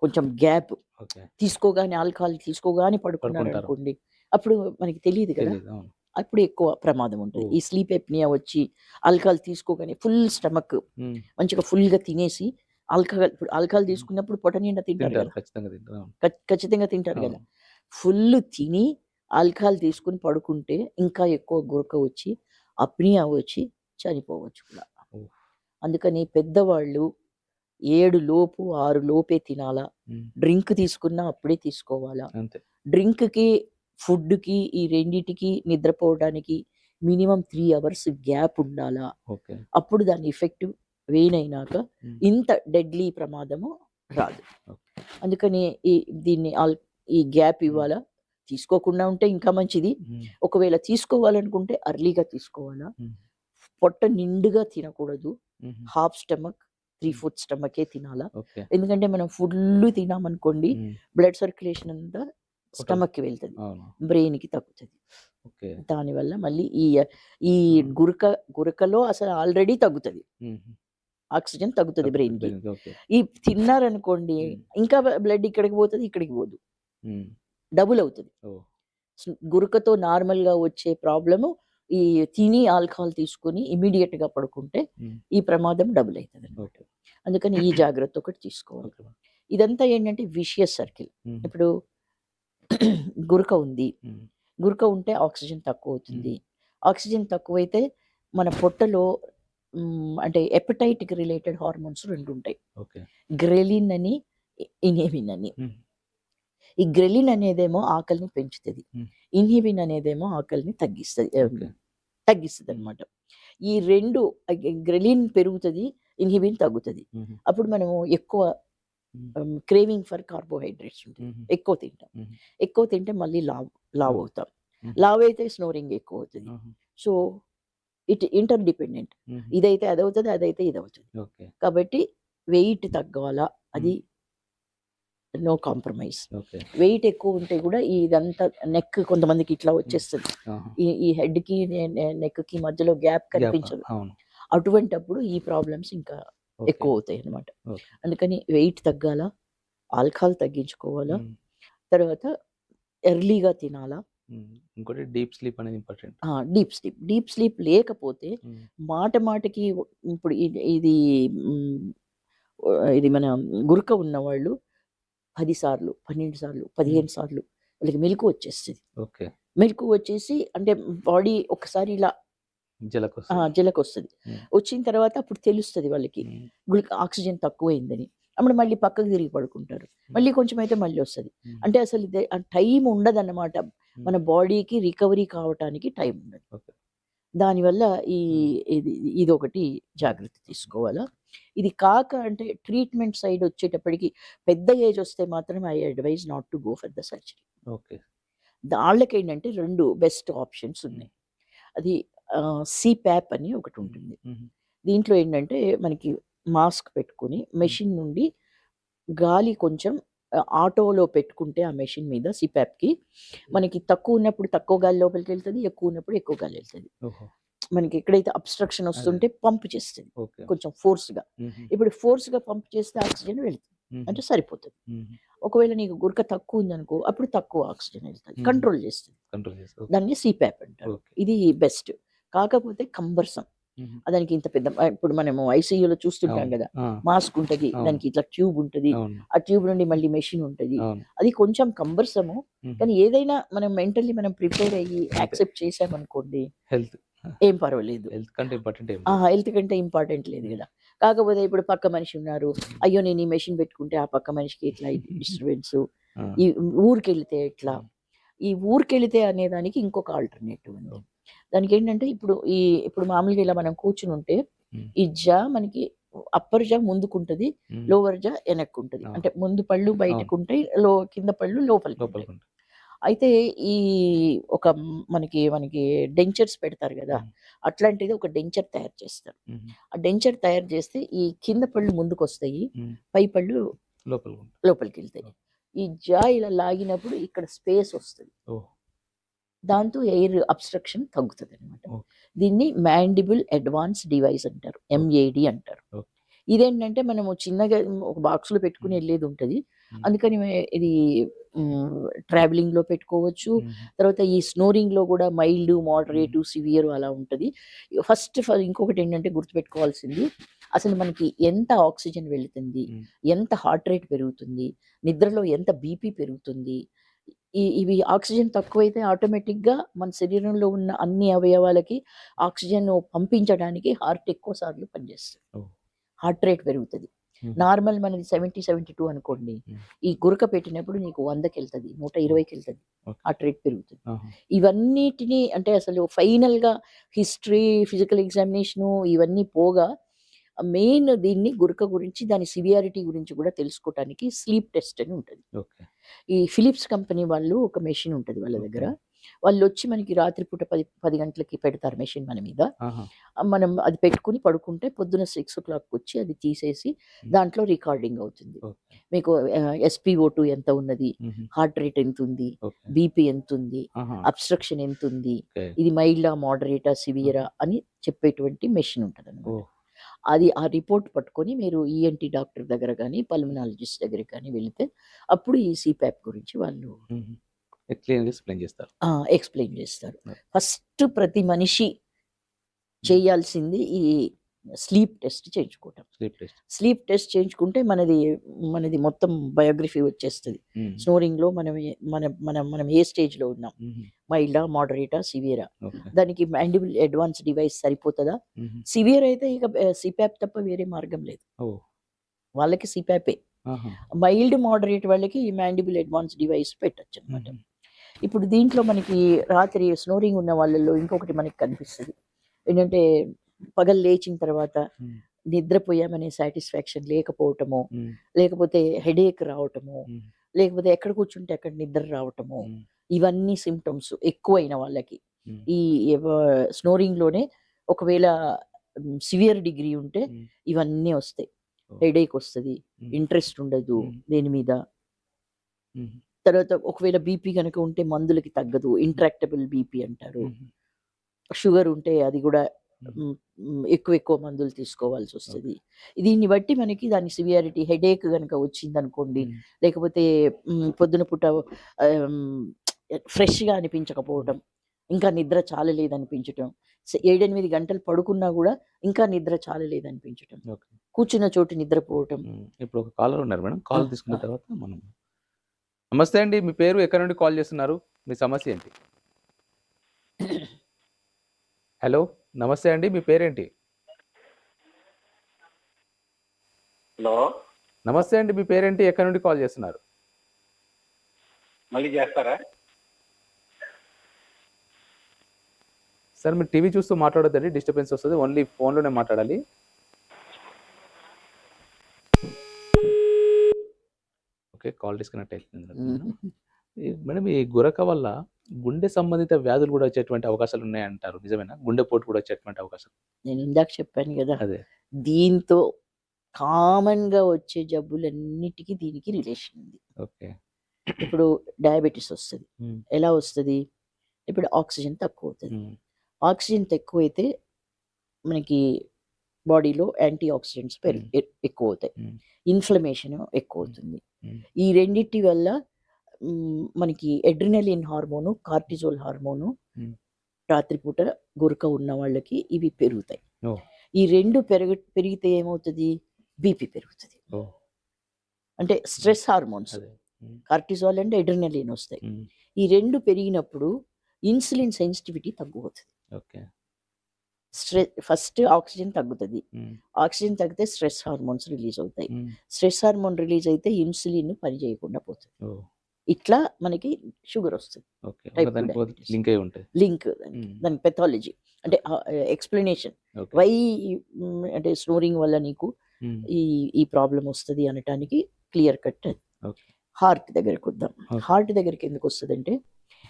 కొంచెం గ్యాప్ ఓకే. తీసుకోగానే ఆల్కహాల్ తీసుకోగానే పడుకుంటారు. పడుకున్నారనుకోండి, అప్పుడు మనకి తెలీదు కదా! తెలీదు. అవును. అప్పుడు ఎక్కువ ప్రమాదం ఉంటది. ఓహ్! ఈ స్లీప్ ఎప్నియా వచ్చి ఆల్కహాల్ తీసుకోగానే ఫుల్ స్టమక్ హ్మ్. మంచిగా ఫుల్‌గా తినేసి ఇప్పుడు ఆల్కహాల్ హ్మ్. తీసుకున్నప్పుడు పొట్ట నిండా తింటారు తింటారు. గదా! ఖచ్చితంగా తింటారు. అవును. ఖచ్చితంగా తింటారు గదా! అవును. ఫుల్లు తిని ఆల్కహాల్ తీసుకొని పడుకుంటే ఇంకా ఎక్కువ గురక వచ్చి, అప్నియా వచ్చి చనిపోవచ్చు కూడా. ఓహ్! అందుకని పెద్దవాళ్ళు 7 లోపు, 6 లోపే తినాలా. హ్మ్. డ్రింక్ తీసుకున్నా అప్పుడే తీసుకోవాలా. అంతే. డ్రింక్‌కి, ఫుడ్‌కి ఈ రెండిటికి నిద్రపోవడానికి మినిమమ్ 3 అవర్స్ గ్యాప్ ఉండాలా. ఓకే. అప్పుడు దాని ఎఫెక్ట్ వేనయినాక హ్మ్. ఇంత డెడ్లీ ప్రమాదము రాదు. ఓకే. అందుకని ఈ దీన్ని ఈ గ్యాప్ హ్మ్. ఇవ్వాలా. తీసుకోకుండా ఉంటే ఇంకా మంచిది. హ్మ్. ఒకవేళ తీసుకోవాలనుకుంటే ఎర్లీగా తీసుకోవాలా. హ్మ్. పొట్ట నిండుగా తినకూడదు. హుహు. హాఫ్ స్టమక్, హ్మ్. 3/4 స్టమకే తినాలా. ఓకే. ఎందుకంటే మనం ఫుల్లు తిన్నామనుకోండి, హ్మ్. బ్లడ్ సర్క్యులేషన్ అంతా పొట్టలో స్టమక్‌కి వెళ్తది. అవును. బ్రెయిన్‌కి తగ్గుతది. ఓకే. దానివల్ల మళ్ళీ ఈ ఆ! గురకలో అసలు ఆల్రెడీ తగ్గుతది. హుహు. ఆక్సిజన్ తగ్గుతది తగ్గుతది బ్రెయిన్‌కి. బ్రెయిన్‌కి. ఓకే. ఈ తిన్నారనుకోండి, హ్మ్. ఇంకా బ్లడ్ ఇక్కడికి పోతది, ఇక్కడికి పోదు. హ్మ్. డబుల్ అవుతది. ఓహ్! గురకతో నార్మల్‌గా వచ్చే ప్రాబ్లము ఈ తిని ఆల్కహాల్ తీసుకొని ఇమ్మీడియేట్‌గా పడుకుంటే హ్మ్. ఈ ప్రమాదం డబుల్ అయితదనమాట. ఓకే. అందుకని ఈ జాగ్రత్త ఒకటి తీసుకోవాలి. Okay madam. ఇదంతా ఏంటంటే విషియస్ సర్కిల్. హుహు. ఇప్పుడు గురక ఉంది. హ్మ్. గురక ఉంటే ఆక్సిజన్ హ్మ్. తక్కువవుతుంది. ఆక్సిజన్ తక్కువైతే మన పొట్టలో అంటే ఎపటైట్‌కి రిలేటెడ్ హార్మోన్స్ 2 ఉంటాయి. ఓకే. గ్రెలిన్ అని, ఇన్హిబిన్ అని. హ్మ్. ఈ గ్రెలిన్ అనేదేమో ఆకలిని పెంచుతది. హ్మ్. ఇన్హిబిన్ అనేదేమో ఆకలిని ఓకే. హ్మ్. తగ్గిస్తదనమాట. ఈ 2 గ్రెలిన్ పెరుగుతది. ఇన్హిబిన్ తగ్గుతది. హుహు. అప్పుడు మనము ఎక్కువ హ్మ్. క్రేవింగ్ ఫర్ కార్బోహైడ్రేట్స్ ఉంటది. హుహు. ఎక్కువ తింటాం. హుహు. ఎక్కువ తింటే మళ్ళీ ఓహ్! లావవుతాం. హుహు. లావైతే స్నోరింగ్ ఎక్కువవుతది. ఆహా! So, inter dependent. హుహు. ఇదైతే అదవుతది. అదైతే ఇదవుతది. ఓకే. కాబట్టి వెయిట్ తగ్గాలా. హ్మ్. అది నో కాంప్రమైజ్. ఓకే. వెయిట్ ఎక్కువుంటే గూడా ఇదంతా నెక్ కొంతమందికి ఇట్లా హ్మ్. వచ్చేస్తది. ఆహా! ఈ హెడ్‌కి నెక్‌కి మధ్యలో గ్యాప్ గ్యాప్. కనిపించదు. అవును. అటువంటప్పుడు ఈ ప్రాబ్లమ్స్ ఇంకా ఓకే. ఎక్కువవుతాయన్నమాట. ఓకే. అందుకని వెయిట్ తగ్గాలా, ఆల్కహాల్ తగ్గించుకోవాలా, హ్మ్. తర్వాత ఎర్లీగా తినాలా. హ్మ్. ఇంకోటి డీప్ స్లీప్ అనేది important. Deep sleep. Deep sleep లేకపోతే హ్మ్. మాటికి ఇప్పుడు ఇది హ్మ్, ఇది మన గురక ఉన్నవాళ్ళు 10 సార్లు, 12 సార్లు, హ్మ్. 15 సార్లు వాళ్ళకి మెలుకువ వచ్చేస్తది. ఓకే. మెలుకువ వచ్చేసి అంటే బాడీ ఒకసారి ఇలా జలకొస్తది. జలకొస్తది. హ్మ్. వచ్చిన తర్వాత అప్పుడు తెలుస్తది వాళ్ళకి. హ్మ్. ఆక్సిజన్ తక్కువయిందని. అప్పుడు మళ్ళీ పక్కకు తిరిగి పడుకుంటారు. హ్మ్. మళ్ళీ కొంచెం అయితే మళ్ళీ వస్తది. హ్మ్. అంటే అసలు ఆ టైం ఉండదన్నమాట. హ్మ్. మన బాడీకి రికవరీ కావటానికి టైం ఉండదు. ఓకే. దానివల్ల ఈ హ్మ్. ఇది ఇదొకటి హ్మ్. జాగ్రత్త తీసుకోవాలా. ఇది కాక అంటే ట్రీట్మెంట్ సైడ్ వచ్చేటప్పటికి పెద్ద ఏజ్ వస్తే మాత్రం I advise not to go for the surgery. Okay. దాళ్ళకేంటంటే 2 బెస్ట్ ఆప్షన్స్ హ్మ్. ఉన్నాయి. అది సీప్యాప్ అని హ్మ్. ఒకటుంటుంది. హుహు. దీంట్లో ఏంటంటే మనకి మాస్క్ పెట్టుకొని హ్మ్. మెషిన్ నుండి గాలి కొంచెం ఆటోలో పెట్టుకుంటే ఆ మెషిన్ మీద సిపాప్‌కి మనకి తక్కువ ఉన్నప్పుడు తక్కువ గాలి లోపలికెళ్తది. ఎక్కువ ఉన్నప్పుడు ఎక్కువ గాలి ఎళ్తది. ఓహో! మనకి ఎక్కడైతే అబ్‌స్ట్రక్షన్ అదే. వస్తుంటే పంప్ చేస్తది. ఓకే. కొంచెం ఫోర్స్‌గా. హుహు. ఇప్పుడు ఫోర్స్‌గా పంప్ చేస్తే ఆక్సిజన్ వెళ్తుంది. హుహు. అంటే సరిపోతది. హుహు. ఒకవేళ నీకు గురక తక్కువ ఉందనుకో అప్పుడు తక్కువ ఆక్సిజన్ ఎళ్తది. హుహు. కంట్రోల్ చేస్తది. కంట్రోల్ చేస్తారు. ఓకే. దాన్ని సీపాప్ అంటారు. ఓకే. ఇది బెస్ట్. కాకపోతే కంబర్సమ్. హుహు. దానికి ఇంత పెద్ద ఇప్పుడు మనము ఐసీయూలో చూస్తుంటాం అవును. గదా! ఆ! మాస్క్ ఉంటది. అవును. దానికి ఇట్లా ట్యూబ్ ఉంటది. అవును. ఆ ట్యూబ్ నుండి మళ్ళీ మెషిన్ ఉంటది. అవును. అది కొంచెం కంబర్సము. హుహు. కానీ ఏదైనా మనం మెంటల్లీ మనం ప్రిపేర్ అయ్యి అంతే. యాక్సెప్ట్ చేసామనుకోండి హెల్త్. ఏం పర్వాలేదు. హెల్త్ కంటే ఇంపార్టెంట్ ఏం ఆ! లేదు. హెల్త్ కంటే ఇంపార్టెంట్ లేదు హ్మ్. గదా! కాకపోతే ఇప్పుడు పక్క మనిషి ఉన్నారు. అయ్యో! నేను ఈ మెషిన్ పెట్టుకుంటే ఆ పక్క మనిషికి ఇట్లా డిస్టర్బెన్సు. ఆ! ఈ ఊరికెళ్తే ఎట్లా? హ్మ్. ఈ ఊరికెళితే అనేదానికి ఇంకొక ఆల్టర్‌నేటివ్ ఉంది. ఓకే. దానికేంటంటే ఇప్పుడు మామూలుగా ఇలా మనం కూర్చునుంటే, హ్మ్. ఈ జా మనకి అప్పర్ జా ముందుకుంటది. హ్మ్. లోవర్ జా ఎనక్కుంటది. అవును. అంటే ముందు పళ్ళు అవును. బయటకుంటాయి. కింద పళ్ళు లోపలికుంటాయి. లోపలికుంటాయి. అయితే ఈ ఒక మనకి డెంచర్స్ పెడతారు గదా! హ్మ్. అట్లాంటిది ఒక డెంచర్ తయారు చేస్తారు. హుహు. ఆ డెంచర్ తయారు చేస్తే ఈ కింద పళ్ళు ముందుకొస్తాయి. హ్మ్. పై పళ్ళు లోపలికుంటాయి. లోపలికెళ్తాయి. ఓకే. ఈ జా ఇలా లాగినప్పుడు ఇక్కడ స్పేస్ ఒస్తది. ఓహ్! దాంతో ఎయిర్ అబ్‌స్ట్రక్షన్ తగ్గుతదనమాట. ఓకే. దీన్ని మ్యాండిబుల్ అడ్వాన్స్ డివైస్ అంటారు. ఓకే. ఎంఏడీ అంటారు. ఓకే. ఇదేంటంటే మనము చిన్నగా ఒక బాక్స్‌లో పెట్టుకొని హ్మ్. ఎళ్ళేదుంటది. హ్మ్. అందుకని ఇది ట్రావెలింగ్‌లో పెట్టుకోవచ్చు. హుహు. తర్వాత ఈ స్నోరింగ్‌లో గూడా మైల్డ్, హ్మ్. మోడరేటు, సివియర్ అలా ఉంటది. ఇంకొకటేంటంటే గుర్తుపెట్టుకోవాల్సింది అసలు మనకి ఎంత ఆక్సిజన్ వెళుతుంది? హ్మ్. ఎంత హార్ట్ రేట్ పెరుగుతుంది? నిద్రలో ఎంత బీపీ పెరుగుతుంది? ఇవి ఆక్సిజన్ తక్కువైతే ఆటోమేటిక్‌గా మన శరీరంలో ఉన్న అన్ని అవయవాలకి ఆక్సిజన్ పంపించడానికి హార్ట్ ఎక్కువ సార్లు పనిచేస్తది. ఓహ్! హార్ట్ రేట్ పెరుగుతది. హుహు. నార్మల్ మనది 70, 72 అనుకోండి. హ్మ్. ఈ గురక పెట్టినప్పుడు నీకు 100కెళ్తది. ఓహ్! 120కెళ్తది. ఓకే. హార్ట్ రేట్ పెరుగుతది. ఆహా! ఇవన్నిటిని అంటే అసలు ఫైనల్‌గా హిస్టరీ, ఫిజికల్ ఎగ్జామినేషను ఇవన్నీ పోగా మెయిన్ దీన్ని గురక గురించి దాని సివియారిటీ గురించి కూడా తెలుసుకోవటానికి స్లీప్ టెస్ట్ అని ఉంటది. ఓకే. ఈ ఫిలిప్స్ కంపెనీ వాళ్ళు ఒక మెషిన్ ఉంటది వాళ్ళ ఓకే. దగ్గర. వాళ్ళొచ్చి మనకి రాత్రి పూట 10 గంటలకి పెడతారు మెషిన్ మన మీద. ఆహా! మనం అది పెట్టుకొని పడుకుంటే పొద్దున 6:00 అది తీసేసి హ్మ్. దాంట్లో రికార్డింగ్ అవుతుంది. ఓకే. మీకు ఎస్‌పిఓ2 ఎంత ఉన్నది? హుహు. హార్ట్ రేట్ ఎంతుంది? ఓకే. బీపీ ఎంతుంది? ఆహా! అబ్‌స్ట్రక్షన్ ఎంతుంది? ఓకే. ఇది మైల్డా? మోడరేటా? ఆహా! సివియరా? అని చెప్పేటువంటి మెషిన్ ఉంటదనమాట. ఓహ్! అది ఆ రిపోర్ట్ పట్టుకొని మీరు ఈఎన్‌టీ డాక్టర్ దగ్గర గాని, పల్మనాలజిస్ట్ దగ్గరికి గాని వెళితే అప్పుడు ఈ సీపాప్ గురించి వాళ్ళు హుహు. క్లియర్‌గా ఎక్స్‌ప్లెయిన్ చేస్తారు. ఎక్స్‌ప్లెయిన్ జేస్తారు. ఓకే. ఫస్ట్ ప్రతి మనిషి హ్మ్. చేయాల్సింది ఈ స్లీప్ టెస్ట్ చేయించుకోవటం. Sleep test. స్లీప్ టెస్ట్ చేయించుకుంటే మనది మొత్తం బయోగ్రఫీ వచ్చేస్తది. హ్మ్. స్నోరింగ్‌లో మనం ఏ మన మనం మనం ఏ స్టేజ్‌లో ఉన్నాం. హుహు. మైల్డా? మోడరేటా? సివియరా? ఓకే. దానికి మాండిబుల్ అడ్వాన్స్ డివైస్ సరిపోతదా? హుహు. సివియర్ అయితే ఇక సీపాప్ తప్ప వేరే మార్గం లేదు. ఓహ్! వాళ్ళకి సీపాపే. ఆహా! మైల్డ్, మోడరేట్ వాళ్ళకి ఈ మాండిబుల్ అడ్వాన్స్ డివైస్ పెట్టొచ్చనమాట. హుహు. ఇప్పుడు దీంట్లో మనకి రాత్రి స్నోరింగ్ ఉన్న వాళ్ళలో ఇంకొకటి మనకి కనిపిస్తది. ఏంటంటే పగలు లేచిన తర్వాత హ్మ్. నిద్రపోయామనే సాటిస్ఫాక్షన్ లేకపోవటము, హ్మ్. లేకపోతే హెడేక్ రావటము, హ్మ్. లేకపోతే ఎక్కడ కూర్చుంటే అక్కడ నిద్ర రావటము, హ్మ్. ఇవన్నీ సింప్టమ్స్ ఎక్కువైన వాళ్ళకి. హ్మ్. ఈ స్నోరింగ్‌లోనే ఒకవేళ సివియర్ డిగ్రీ ఉంటే హ్మ్. ఇవన్నీ వస్తాయి. ఓహ్! హెడేక్ వస్తది. హ్మ్. ఇంట్రెస్ట్ ఉండదు హ్మ్. దేని మీద. హుహు. తర్వాత ఒకవేళ బీపీ గనక ఉంటే మందులకి తగ్గదు. ఇంట్రాక్టబుల్ బీపీ అంటారు. హుహు. షుగర్ ఉంటే అది గూడా హ్మ్. ఎక్కువ మందులు ఓకే. తీసుకోవాల్సొస్తది. దీన్ని బట్టి మనకి దాని సివియారిటీ హెడేక్ గనక వచ్చిందనుకోండి, హ్మ్. లేకపోతే పొద్దున పూట ఆహ్, ఫ్రెష్‌గా హ్మ్. అనిపించకపోవటం, ఇంకా నిద్ర చాలలేదనిపించటం, 7, 8 గంటలు పడుకున్నా గూడా ఇంకా నిద్ర చాలలేదనిపించటం, ఓకే. కూర్చున్న చోటు నిద్రపోవటం. హ్మ్. ఇప్పుడు ఒక కాలర్ ఉన్నారు మేడం. ఆ! కాల్ తీసుకున్న ఆ! తర్వాత మనం నమస్తే అండి. మీ పేరు ఎక్కడి నుండి కాల్ చేస్తున్నారు? మీ సమస్య ఏంటి? హలో! నమస్తే అండి. మీ పేరేంటి? హలో! నమస్తే అండి. మీ పేరేంటి? ఎక్కడి నుండి కాల్ చేస్తున్నారు? మళ్ళీ చేస్తారా? సార్ మీరు టీవీ చూస్తూ మాట్లాడొద్దండి. డిస్టర్బెన్స్ వస్తది. ఓన్లీ ఫోన్‌లోనే మాట్లాడాలి. ఓకే. కాల్ డిస్కనెక్ట్ అయిపోయింది మేడం. హ్మ్. మేడం ఈ గురక వల్ల గుండె సంబంధిత వ్యాధులు గూడా వచ్చేటువంటి అవకాశాలున్నాయంటారు. నిజమేనా? గుండెపోటు కూడా వచ్చేటువంటి అవకాశం. నేనిందాక చెప్పాను గదా! అదే. దీంతో కామన్‌గా వచ్చే జబ్బులన్నిటికి దీనికి రిలేషన్ ఉంది. ఓకే. ఇప్పుడు డయాబెటిస్ వస్తది. హ్మ్. ఎలా వస్తది? ఇప్పుడు ఆక్సిజన్ తక్కువవుతది. హ్మ్. ఆక్సిజన్ తక్కువైతే మనకి బాడీలో యాంటీ ఆక్సిడెంట్స్ హ్మ్. ఎక్కువవుతాయి. హ్మ్. ఇన్‌ఫ్లమేషన్ హ్మ్. ఎక్కువవుతుంది. హ్మ్. ఈ రెండిటి వల్ల మనకి అడ్రినలిన్ హార్మోను, కార్టిజోల్ హార్మోను హ్మ్. రాత్రిపూట గురక ఉన్న వాళ్ళకి ఇవి పెరుగుతాయి. ఓహ్! ఈ 2 పెరిగితే ఏమవుతది? బీపీ పెరుగుతది. ఓహ్! అంటే స్ట్రెస్ హార్మోన్స్ అదే. హ్మ్. కార్టిజాల్ అండ్ అడ్రినలిన్ వస్తాయి. హ్మ్. ఈ 2 పెరిగినప్పుడు ఇన్సులిన్ సెన్సిటివిటీ తగ్గిపోతది. ఓకే. ఫస్ట్ ఆక్సిజన్ తగ్గుతది. హ్మ్. ఆక్సిజన్ తగ్గితే స్ట్రెస్ హార్మోన్స్ రిలీజ్ అవుతాయి. హ్మ్. స్ట్రెస్ హార్మోన్ రిలీజ్ అయితే ఇన్సులిన్ పని చేయకుండా పోతది. ఓహ్! ఇట్లా మనకి షుగర్ వస్తది. ఓకే. టైప్ 2 ఒకదానికి ఒకటి డయాబెటిస్. లింక్ అయ్యి ఉంటాయి. లింక్ దానికి. హ్మ్. దాని పెథాలజీ అంటే ఎక్స్‌ప్లనేషన్ ఓకే. వై అంటే స్నోరింగ్ వల్ల నీకు హ్మ్. ఈ ఈ ప్రాబ్లమ్ వస్తది అనటానికి క్లియర్ కట్ అది. ఓకే. హార్ట్ దగ్గరకొద్దాం. ఓకే. హార్ట్ దగ్గరికి ఎందుకొస్తదంటే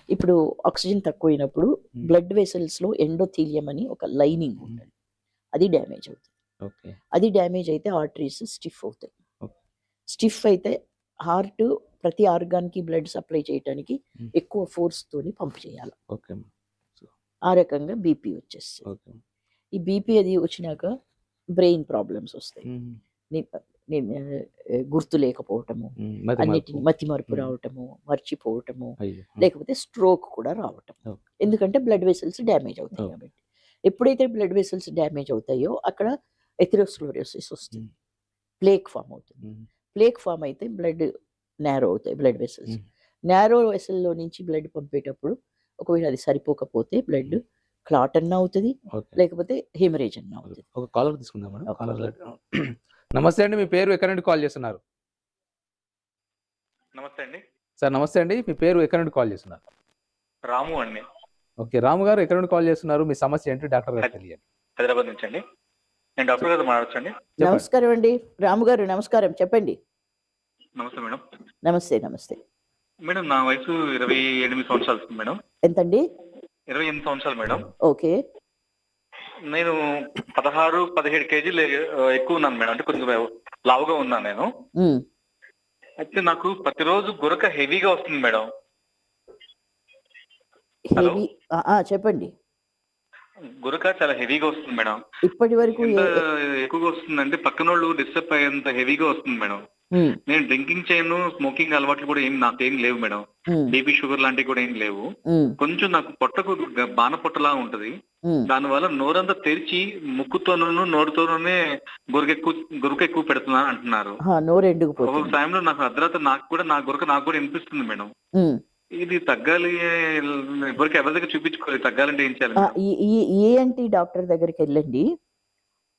ఇప్పుడు ఆక్సిజన్ తక్కువైనప్పుడు హ్మ్. బ్లడ్ వెసెల్స్‌లో ఎండోథీలియం అని ఒక లైనింగ్ హ్మ్. ఉంటది. అది డ్యామేజ్ అవుతది. ఓకే. అది డ్యామేజ్ అయితే ఆర్టరీస్ స్టిఫ్ అవుతాయి. ఓకే. స్టిఫ్ అయితే హార్ట్ ప్రతి ఆర్గాన్‌కి బ్లడ్ సప్లై చేయటానికి హ్మ్. ఎక్కువ ఫోర్స్‌తోని పంప్ చేయాల. ఓకే. సో ఆ రకంగా బీపీ వచ్చేస్తది. ఓకే. ఈ బీపీ అది వచ్చినాక బ్రెయిన్ ప్రాబ్లమ్స్ వస్తాయి. హ్మ్. ని ని గుర్తు లేకపోవటము, హ్మ్. మతిమరుపు. మతిమరుపు హ్మ్. రావటము, మర్చిపోవటము, అయ్యో! లేకపోతే స్ట్రోక్ కూడా రావటం. ఓకే. ఎందుకంటే బ్లడ్ వెసెల్స్ డ్యామేజ్ అవుతాయి ఓకే. కాబట్టి. ఎప్పుడైతే బ్లడ్ వెసెల్స్ డ్యామేజ్ అవుతాయో అక్కడ ఎథెరోస్క్లెరోసిస్ వస్తుంది. హ్మ్. ప్లేక్ ఫార్మ్ అవుతుంది. హ్మ్. ప్లేక్ ఫార్మ్ అయితే బ్లడ్ నారో అవుతాయి బ్లడ్ వెసెల్స్. హ్మ్. నారో వెసెల్‌లో నుంచి బ్లడ్ పంపేటప్పుడు ఒకవేళ అది సరిపోకపోతే బ్లడ్ క్లాట్ అన్నా అవుతది. ఓకే. లేకపోతే హెమరేజ్ అన్నా అవుతది. ఒక కాలర్ తీసుకుందాం మేడం. ఒక కాలర్ కాలర్. నమస్తే అండి. మీ పేరు ఎక్కడి నుండి కాల్ చేస్తున్నారు? నమస్తే అండి. సార్ నమస్తే అండి. మీ పేరు ఎక్కడి నుండి కాల్ చేస్తున్నారు? రాము అండి. ఓకే. రాము గారు ఎక్కడి నుండి కాల్ చేస్తున్నారు? మీ సమస్య ఏంటి డాక్టర్ గారికి తెలియాలి. హైదరాబాద్ నుంచి అండి. నేను డాక్టర్ గారితో మాట్లాడొచ్చండి? చెప్పండి. నమస్కారం అండి. రాము గారు నమస్కారం. చెప్పండి. నమస్తే మేడం. నమస్తే. నమస్తే. మేడం నా వయసు 28 సంవత్సరాలు మేడం. ఎంతండి? 28 సంవత్సరాలు మేడం. ఓకే. నేను 16, 17 కేజీలు ఎక్కువ ఉన్నాను మేడం. అంటే కొంచెం లావుగా ఉన్నాను నేను. హ్మ్. అయితే నాకు ప్రతిరోజు గురక హెవీగా వస్తుంది మేడం. హలో! హెవీ చెప్పండి. గురక చాలా హెవీగా వస్తుంది మేడం. ఇప్పటి వరకు ఎంత ఎక్కువగా వస్తుందంటే పక్కనోళ్ళు డిస్టర్బ్ అయ్యేంత హెవీగా వస్తుంది మేడం. హ్మ్. నేను డ్రింకింగ్ చేయను, స్మోకింగ్ అలవాట్లు కూడా నాకేం లేవు మేడం. హ్మ్. బీపీ, షుగర్ లాంటివి కూడా ఏం లేవు. హ్మ్. కొంచెం నాకు పొట్టకు బాన పొట్టలా ఉంటది. హ్మ్. దానివల్ల నోరంతా తెరిచి ముక్కుతోనూ, నోటితోనే గురక ఎక్కువ పెడుతున్నాను అంటున్నారు. నోరు ఒక్కొక్క ఎండుకుపోతుంది. టైంలో నాకు అర్ధరాత్రి నాకు కూడా వినిపిస్తుంది మేడం. హ్మ్. ఇది తగ్గాలి, ఎవరి దగ్గర చూపించుకోవాలి. తగ్గాలంటే ఏం చేయాలి మేడం? ఈ ఈ ఈఎన్‌టీ డాక్టర్ దగ్గరికెళ్ళండి.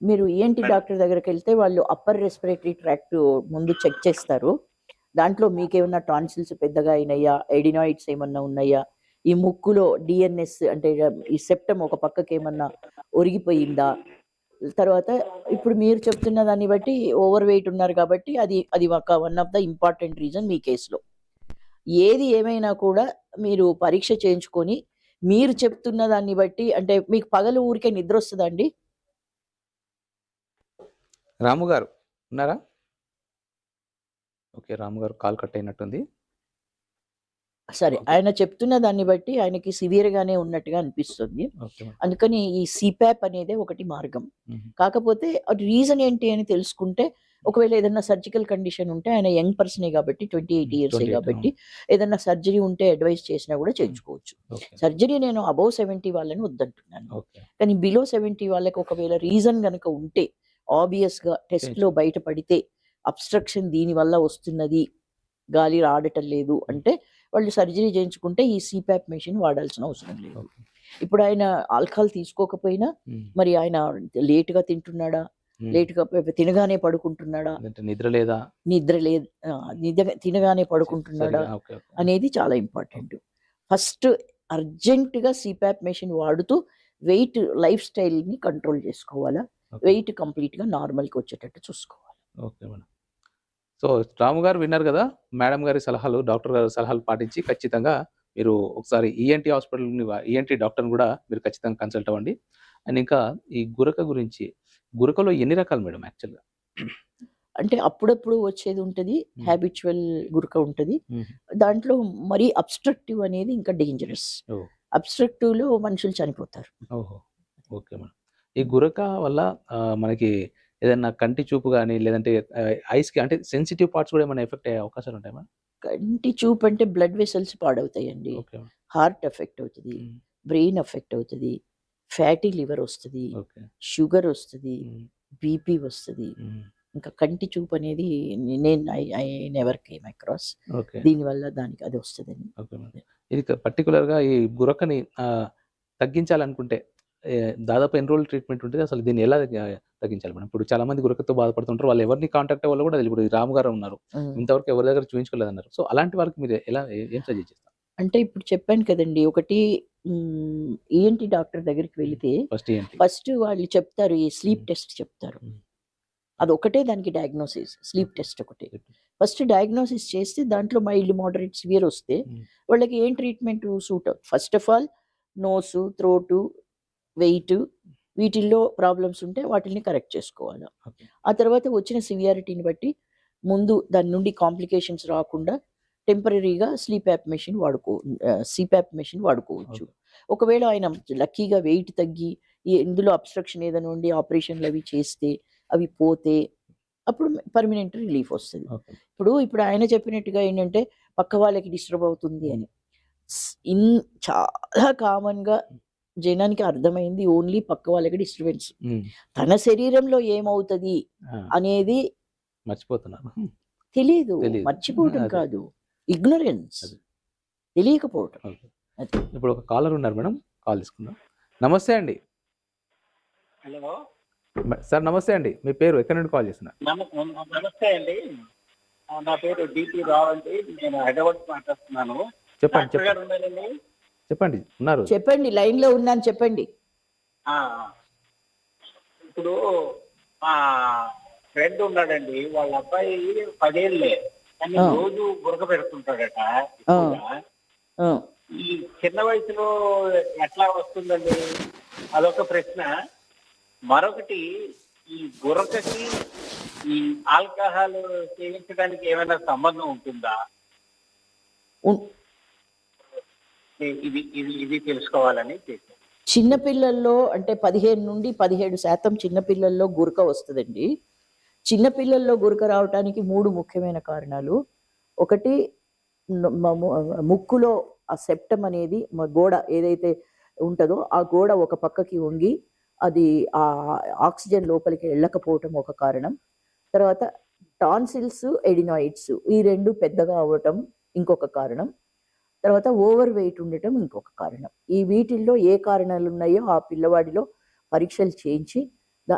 మీరు ఈఎన్‌టీ మేడం డాక్టర్ దగ్గరికెళ్తే వాళ్ళు అప్పర్ రెస్పిరేటరీ ట్రాక్ట్ ముందు చెక్ చేస్తారు. దాంట్లో మీకేమన్నా టాన్సిల్స్ పెద్దగా అయినయ్యా? ఎడినాయిడ్స్ ఏమన్నా ఉన్నాయా? ఈ ముక్కులో డీఎన్ఎస్ అంటే ఈ సెప్టమ్ ఒక పక్కకేమన్నా ఒరిగిపోయిందా? తర్వాత ఇప్పుడు మీరు చెప్తున్న దాన్ని బట్టి ఓవర్ వెయిట్ ఉన్నారు కాబట్టి అది ఒక one of the important reason మీ కేస్‌లో. ఏది ఏమైనా కూడా మీరు పరీక్ష చేయించుకొని, మీరు చెప్తున్న దాన్ని బట్టి అంటే మీకు పగలు ఊరికే నిద్రొస్తదా అండి? రాము గారు ఉన్నారా? ఓకే. రాము గారు కాల్ కట్ అయినట్టుంది. సరే. ఓకే. ఆయన చెప్తున్న దాన్ని బట్టి ఆయనకి సివియర్‌గానే ఉన్నట్టుగా అనిపిస్తుంది. Okay madam. అందుకని ఈ సీపాప్ అనేదే ఒకటి మార్గం. హుహు. కాకపోతే అది రీజన్ ఏంటి అని తెలుసుకుంటే, ఒకవేళ ఏదన్నా సర్జికల్ కండిషన్ ఉంటే ఆయన యంగ్ పర్సనే కాబట్టి 28 ఇయర్సే 28 కాబట్టి అవును. ఏదన్నా సర్జరీ ఉంటే అడ్వైస్ చేసినా కూడా చేయించుకోవచ్చు. ఓకే. సర్జరీ నేను అబోవ్ 70 వాళ్ళని వద్దంటున్నాను. ఓకే. కానీ బిలో 70 వాళ్ళకి ఒకవేళ రీజన్ గనక ఉంటే ఆబ్వియస్‌గా టెస్ట్‌లో చేయించుకో. బయటపడితే అబ్‌స్ట్రక్షన్ దీనివల్ల వస్తున్నది, గాలి రాడటం లేదు హ్మ్. అంటే వాళ్ళు సర్జరీ చేయించుకుంటే ఈ సీపాప్ మెషిన్ వాడాల్సిన అవసరం లేదు. ఓకే. ఇప్పుడు ఆయన ఆల్కహాల్ తీసుకోకపోయినా హ్మ్. మరి ఆయన లేట్‌గా తింటున్నాడా? హ్మ్. లేట్‌గా తినగానే పడుకుంటున్నాడా? అంటే నిద్ర లేదా? నిద్ర లేదు తినగానే పడుకుంటున్నాడా? సరిగా ఓకే. ఓకే. అనేది చాలా ఇంపార్టెంట్. ఫస్ట్ అర్జెంట్‌గా సీపాప్ మెషిన్ వాడుతూ లైఫ్ స్టైల్‌ని కంట్రోల్ చేసుకోవాలా? ఓకే. వెయిట్ కంప్లీట్‌గా నార్మల్‌కి వచ్చేటట్టు చూసుకోవాలి. Okay madam. సో, రాము గారు విన్నారు గదా! మేడం గారి సలహాలు, డాక్టర్ గారి సలహాలు పాటించి ఖచ్చితంగా మీరు ఒకసారి ఈఎన్‌టీ డాక్టర్‌ని గూడా మీరు ఖచ్చితంగా కన్సల్ట్ అవ్వండి. అండ్ ఇంకా ఈ గురక గురించి, గురకలో ఎన్ని రకాలు మేడం యాక్చువల్‌గా? అంటే అప్పుడప్పుడు వచ్చేది ఉంటది. హ్మ్. హ్యాబిచ్యువల్ గురక ఉంటది. హుహు. దాంట్లో మరీ అబ్‌స్ట్రక్టివ్ అనేది ఇంకా డేంజరస్. ఓహ్! అబ్‌స్ట్రక్టివ్‌లో మనుషులు చనిపోతారు. ఓహో! Okay madam. ఈ గురక వల్ల మనకి ఏదన్నా కంటి చూపు గాని, లేదంటే ఐస్‌కి అంటే సెన్సిటివ్ పార్ట్స్ గూడా ఏమైనా ఎఫెక్ట్ అయ్యే అవకాశాలుంటాయా మేడం? కంటి చూపు అంటే బ్లడ్ వెసెల్స్ పాడవుతాయండి. Okay madam. హార్ట్ ఎఫెక్ట్ అవుతది. హ్మ్. బ్రెయిన్ ఎఫెక్ట్ అవుతది. ఫ్యాటీ లివర్ వస్తది. ఓకే. షుగర్ వస్తది. హ్మ్. బీపీ వస్తది. హ్మ్. ఇంకా కంటి చూపు అనేది నేను I never came across. Okay. దీనివల్ల దానికి అది వస్తదని. Okay madam. ఇది పర్టిక్యులర్‌గా ఈ గురకని తగ్గించాలనుకుంటే దాదాపు ఎన్ని రోజులు ట్రీట్మెంట్ ఉంటది? అసలు దీన్ని ఎలా తగ్గించాలి మేడం? ఇప్పుడు చాలామంది గురకతో బాధపడుతుంటారు. వాళ్ళు ఎవరిని కాంటాక్ట్ అవ్వాలో కూడా తెలీదు. ఇప్పుడు ఈ రాము గారు ఉన్నారు. హ్మ్. ఇంతవరకు ఎవరి దగ్గర చూయించుకోలేదన్నారు. సో, అలాంటి వారికి మీరు ఎలా ఏం సజెస్ట్ చేస్తారు? అంటే ఇప్పుడు చెప్పాను కదండీ! ఒకటి ఈఎన్‌టీ డాక్టర్ దగ్గరికి హ్మ్. వెళితే ఫస్ట్ ఏంటి? ఫస్ట్ వాళ్ళు చెప్తారు. ఈ స్లీప్ హ్మ్. టెస్ట్ చెప్తారు. హ్మ్. అదొకటే దానికి డయాగ్నోసిస్. Sleep okay. టెస్ట్ ఒకటే. ఫస్ట్ డయాగ్నోసిస్ చేస్తే దాంట్లో మైల్డ్, మోడరేట్, సివియర్ వస్తే హ్మ్. వాళ్ళకి ఏం treatment suit first of all nose, throat, weight వీటిల్లో ప్రాబ్లమ్స్ ఉంటే వాటిల్ని కరెక్ట్ చేసుకోవాల. ఓకే. ఆ తర్వాత వచ్చిన సివియారిటీని బట్టి ముందు దాని నుండి కాంప్లికేషన్స్ రాకుండా టెంపరరీగా సీపాప్ మెషిన్ వాడుకోవచ్చు. ఓకే. ఒకవేళ ఆయన లక్కీగా వెయిట్ తగ్గి ఇందులో అబ్‌స్ట్రక్షన్ ఏదైనా ఉండి ఆపరేషన్‌లవి చేస్తే అవి పోతే అప్పుడు పర్మనెంట్ రిలీఫ్ వస్తది. ఓకే. ఇప్పుడు ఆయన చెప్పినట్టుగా ఏంటంటే పక్క వాళ్ళకి డిస్టర్బ్ అవుతుంది అని. స్ ఇన్ చాలా కామన్‌గా జనానికి అర్థమైంది ఓన్లీ పక్క వాళ్ళకి డిస్టర్బెన్స్. హ్మ్. తన శరీరంలో ఏమవుతది ఆ! అనేది మర్చిపోతున్నారు. తెలీదు. తెలీదు. మర్చిపోవటం అదే. కాదు. ఇగ్నోరెన్స్. అదే. తెలియకపోవటం. ఓకే. అది. ఇప్పుడు ఒక కాలర్ ఉన్నారు మేడం. కాల్ తీసుకుందాం. నమస్తే అండి. హలో, సార్ నమస్తే అండి. మీ పేరు ఎక్కడి నుండి కాల్ చేస్తున్నారు? నమస్తే అండి. నా పేరు డిపి రావు అండి. నేను హైదరాబాద్ మాట్లాడుతున్నాను. చెప్పండి. డాక్టర్ గారు ఉన్నారండి? చెప్పండి. ఉన్నారు. చెప్పండి. లైన్‌లో ఉన్నాను చెప్పండి. ఆ, ఇప్పుడు మా ఫ్రెండ్ ఉన్నాడండి. వాళ్ళ అబ్బాయి 10 ఏళ్ళే. కానీ ఆ! రోజు బురక పెడుతుంటాడట ఆ! ఎక్కువగా. ఆ! ఈ చిన్న వయసులో ఎట్లా వస్తుందండి? అదొక ప్రశ్న. మరొకటి, ఈ బురకకి ఈ ఆల్కహాల్ సేవించడానికి ఏమైనా సంబంధం ఉంటుందా? ఉన్ ఇది తెలుసుకోవాలని చేశాను. చిన్న పిల్లల్లో అంటే 15-17% చిన్న పిల్లల్లో గురక వస్తదండి. చిన్న పిల్లల్లో గురక రావటానికి 3 ముఖ్యమైన కారణాలు. ఒకటి న మ ము ముక్కులో ఆ సెప్టమ్ అనేది గోడ ఏదైతే ఉంటదో, ఆ గోడ ఒక పక్కకి వంగి అది ఆక్సిజన్ లోపలికి ఎళ్ళకపోవటం ఒక కారణం. తర్వాత టాన్సిల్స్, ఎడినాయిడ్స్ ఈ 2 పెద్దగా అవ్వటం ఇంకొక కారణం. తర్వాత ఓవర్ వెయిట్ ఉండటం ఇంకొక కారణం. ఈ వీటిల్లో ఏ కారణాలున్నాయో ఆ పిల్లవాడిలో పరీక్షలు చేయించి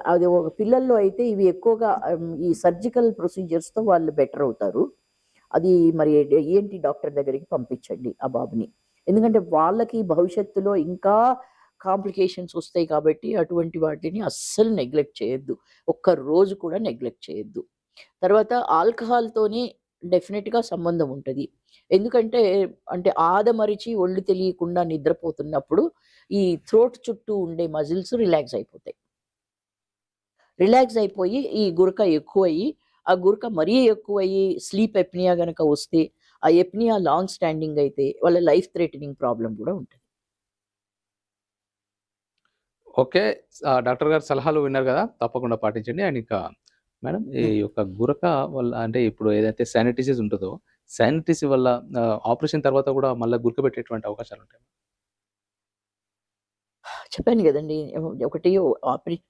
అది ఒక పిల్లల్లో అయితే ఇవి ఎక్కువగా ఈ సర్జికల్ ప్రొసీజర్స్‌తో వాళ్ళు బెటర్ అవుతారు. అది మరి ఈఎన్‌టీ డాక్టర్ దగ్గరికి పంపించండి ఆ బాబుని. ఎందుకంటే వాళ్ళకి భవిష్యత్తులో ఇంకా కాంప్లికేషన్స్ వస్తాయి కాబట్టి అటువంటి వాటిని అస్సలు నెగ్లెక్ట్ చేయొద్దు. ఒక్క రోజు కూడా నెగ్లెక్ట్ చేయొద్దు. తర్వాత ఆల్కహాల్‌తోని డెఫినిట్‌గా సంబంధం ఉంటది. ఎందుకంటే అంటే ఆదమరిచి ఒళ్ళు తెలియకుండా నిద్రపోతున్నప్పుడు ఈ థ్రోట్ చుట్టూ ఉండే మజిల్స్ రిలాక్స్ అయిపోతాయి. రిలాక్స్ అయిపోయి ఈ గురక ఎక్కువయ్యి, ఆ గురక మరీ ఎక్కువయ్యి స్లీప్ ఎప్నియా గనక వస్తే, ఆ ఎప్నియా లాంగ్ స్టాండింగ్ అయితే వాళ్ళ లైఫ్ థ్రెటనింగ్ ప్రాబ్లమ్ గూడా ఉంటది. ఓకే. డాక్టర్ గారి సలహాలు విన్నారు గదా! తప్పకుండా పాటించండి. అండ్ ఇంకా మేడం ఈ హ్మ్. యొక్క గురక వల్ల అంటే ఇప్పుడు ఏదైతే సైనటిసిస్ ఉంటదో, సైనటిస్ వల్ల ఆపరేషన్ తర్వాత గూడా మళ్ళా గురక పెట్టేటువంటి అవకాశాలుంటాయా? చెప్పాను గదండీ! ఒకటి